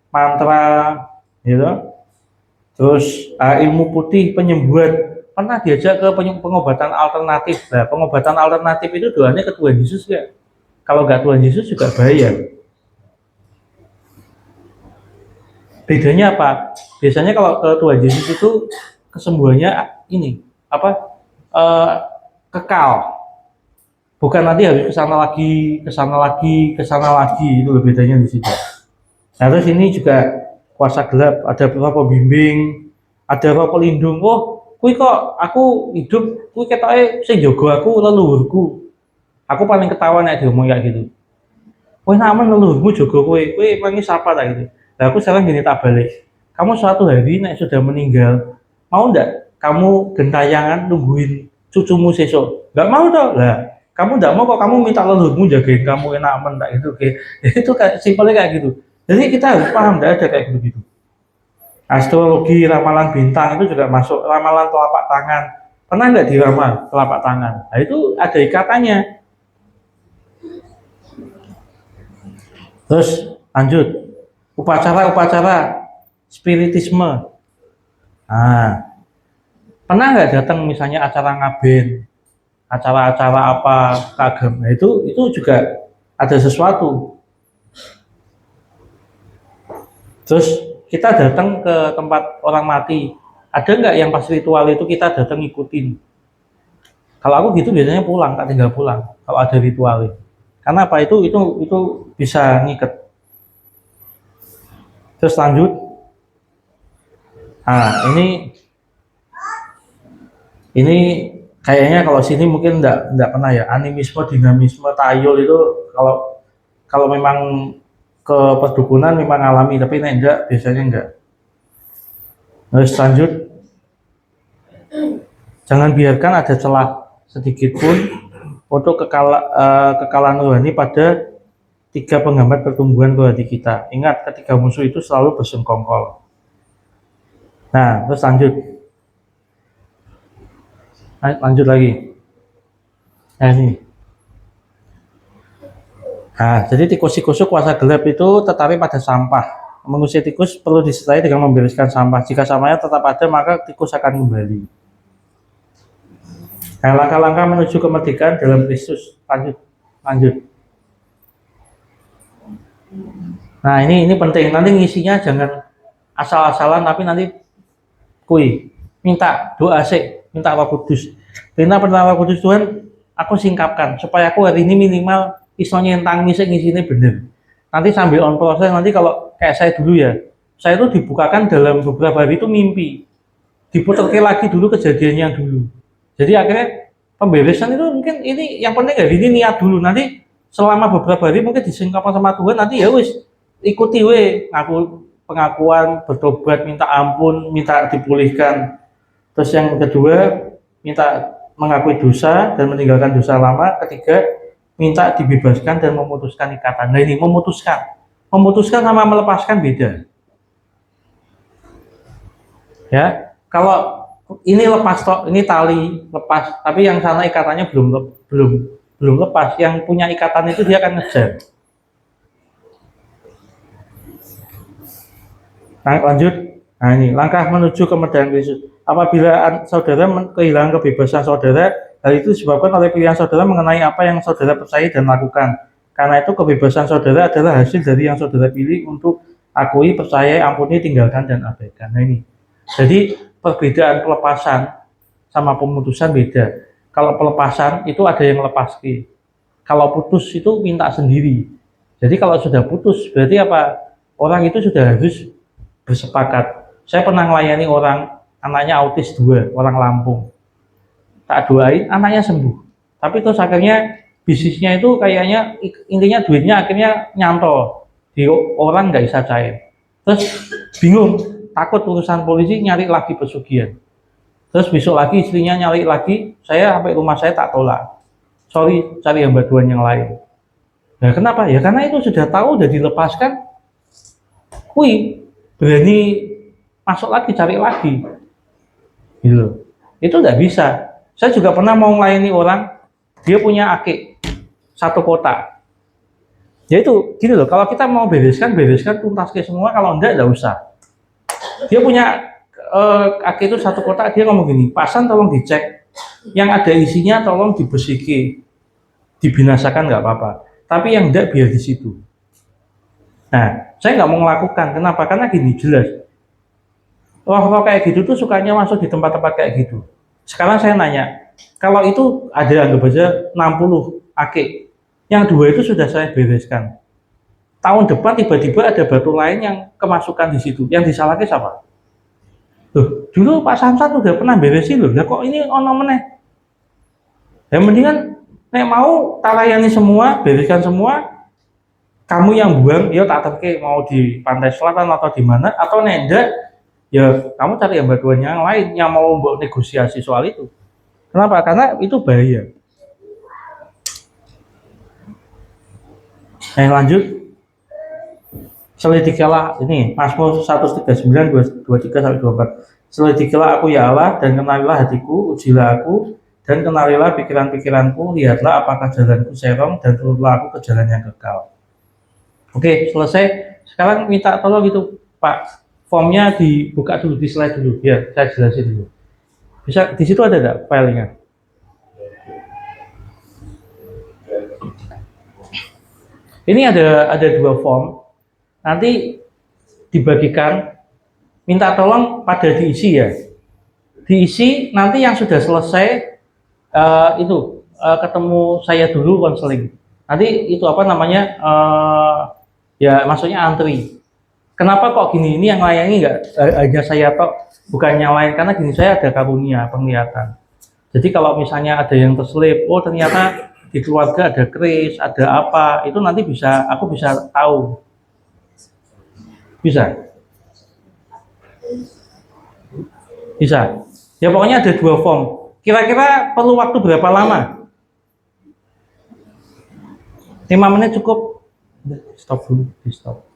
mantra, gitu. Terus ilmu putih, penyembuhan. Pernah diajak ke pengobatan alternatif. Nah, pengobatan alternatif itu doanya ke Tuhan Yesus ya. Kalau nggak Tuhan Yesus juga bahaya. Bedanya apa? Biasanya kalau ke Tuhan Yesus itu kesembuhannya ini kekal. Bukan nanti harus ke sana lagi, itu bedanya di situ. Nah, terus ini juga kuasa gelap, ada roh pembimbing, ada roh pelindung. Oh, kui kok aku hidup, kui ketoke sing jaga aku leluhurku. Aku paling ketawa nek diomong kayak gitu. Kowe namen leluhurmu jaga kowe mangi sapa tak gitu. Nah, aku sekarang gini tak balik. Kamu suatu hari nek sudah meninggal, mau ndak kamu gentayangan nungguin cucumu sesuk? Enggak mau toh. Lah, kamu ndak mau kok kamu minta leluhurmu jagain kamu enak men tak gitu. Oke. Itu kayak simpelnya kayak gitu. Jadi kita harus paham, tidak ada kayak gitu. Astrologi, ramalan bintang itu juga masuk, ramalan telapak tangan. Pernah nggak diramal telapak tangan? Nah itu ada ikatannya. Terus lanjut, upacara spiritisme. Nah, Pernah nggak datang misalnya acara ngaben, acara-acara apa kagem? Nah, itu juga ada sesuatu. Terus kita datang ke tempat orang mati, ada nggak yang pas ritual itu kita datang ngikutin? Kalau aku gitu biasanya pulang, tak tinggal pulang. Kalau ada ritual, karena apa itu bisa ngikat. Terus lanjut, nah ini kayaknya kalau sini mungkin enggak pernah ya, animisme, dinamisme, tayul itu kalau kalau memang ke perdukunan memang alami, tapi ini enggak, biasanya enggak. Terus lanjut, jangan biarkan ada celah sedikit pun untuk kekalahan rohani pada tiga penghambat pertumbuhan rohani kita. Ingat, ketiga musuh itu selalu bersengkongkol. Nah, terus lanjut lagi. Nah, ini. Nah, jadi tikus-tikus kuasa gelap itu tertarik pada sampah. Mengusir tikus perlu disertai dengan membereskan sampah. Jika sampahnya tetap ada, maka tikus akan kembali. Nah, langkah-langkah menuju kemerdekaan dalam Kristus. Lanjut. Nah, ini penting. Nanti ngisinya jangan asal-asalan, tapi nanti minta doa sih, minta Roh Kudus. Minta pertama Roh Kudus, Tuhan, aku singkapkan supaya aku hari ini minimal isonya yang ngisinya bener. Nanti sambil on proses, nanti kalau kayak saya dulu ya, saya itu dibukakan dalam beberapa hari itu mimpi, diputarkan lagi dulu kejadian yang dulu. Jadi akhirnya pemberesan itu mungkin ini yang penting hari ini niat dulu, nanti selama beberapa hari mungkin disingkapkan sama Tuhan, nanti ya wis ikuti ngaku pengakuan, bertobat, minta ampun, minta dipulihkan. Terus yang kedua, minta mengakui dosa dan meninggalkan dosa lama. Ketiga, minta dibebaskan dan memutuskan ikatan. Nah, ini memutuskan sama melepaskan beda. Ya, kalau ini lepas toh, ini tali lepas, tapi yang sana ikatannya belum lepas. Yang punya ikatan itu dia akan ngejar. Nah, lanjut. Nah, ini langkah menuju kemerdekaan Kristus. Apabila saudara kehilangan kebebasan saudara, hal itu disebabkan oleh pilihan saudara mengenai apa yang saudara percaya dan lakukan. Karena itu kebebasan saudara adalah hasil dari yang saudara pilih untuk akui, percaya, ampuni, tinggalkan, dan abaikan. Nah, ini. Jadi perbedaan pelepasan sama pemutusan beda. Kalau pelepasan itu ada yang lepaski. Kalau putus itu minta sendiri. Jadi kalau sudah putus berarti apa? Orang itu sudah harus bersepakat. Saya pernah melayani orang, anaknya autis 2, orang Lampung. Tak doain, anaknya sembuh. Tapi terus akhirnya bisnisnya itu kayaknya intinya duitnya akhirnya nyantol di orang nggak bisa cair. Terus bingung, takut urusan polisi, nyari lagi pesugihan. Terus besok lagi istrinya nyari lagi, saya sampai rumah saya tak tolak. Sorry, cari hamba Tuhan yang lain. Nah, kenapa? Ya karena itu sudah tahu, udah dilepaskan. Berani masuk lagi, cari lagi, gitu. Itu nggak bisa. Saya juga pernah mau melayani orang, dia punya akik satu kota. Ya itu, gini loh. Kalau kita mau bereskan tuntas ke semua. Kalau enggak usah. Dia punya akik itu satu kota. Dia ngomong gini, pasan tolong dicek, yang ada isinya tolong dibesiki, dibinasakan nggak apa-apa. Tapi yang enggak biar di situ. Nah, saya nggak mau melakukan. Kenapa? Karena gini, jelas. Roh-roh kayak gitu tuh sukanya masuk di tempat-tempat kayak gitu. Sekarang saya nanya, kalau itu ada anggap aja 60 akik, yang 2 itu sudah saya bereskan. Tahun depan tiba-tiba ada batu lain yang kemasukan di situ. Yang disalahkan siapa? Loh, dulu Pak Samsat udah pernah beresin loh. Nah kok ini ono meneh? Ya mendingan nek mau talayani semua, bereskan semua. Kamu yang buang, ya tak terke mau di pantai selatan atau di mana, atau nenda, ya kamu cari hamba Tuhan yang lain yang mau membuat negosiasi soal itu. Kenapa? Karena itu bahaya. Lanjut. Selidikilah ini Mazmur 139 23 sampai 24. Selidikilah aku ya Allah dan kenalilah hatiku, ujilah aku dan kenalilah pikiran-pikiranku, lihatlah apakah jalanku serong dan turunlah aku ke jalan yang kekal. Oke, selesai. Sekarang minta tolong gitu, Pak. Formnya dibuka dulu, di slide dulu. Ya, saya jelasin dulu. Bisa di situ ada enggak filenya? Ini ada dua form. Nanti dibagikan, minta tolong pada diisi ya. Diisi nanti yang sudah selesai ketemu saya dulu konseling. Nanti itu apa namanya ya maksudnya antri. Kenapa kok gini? Ini yang layangi nggak hanya saya tok, bukan yang lain karena gini saya ada karunia penglihatan. Jadi kalau misalnya ada yang terselip, oh ternyata di keluarga ada keris, ada apa, itu nanti aku bisa tahu. Bisa? Bisa. Ya pokoknya ada dua form. Kira-kira perlu waktu berapa lama? 5 menit cukup. Stop dulu, di stop.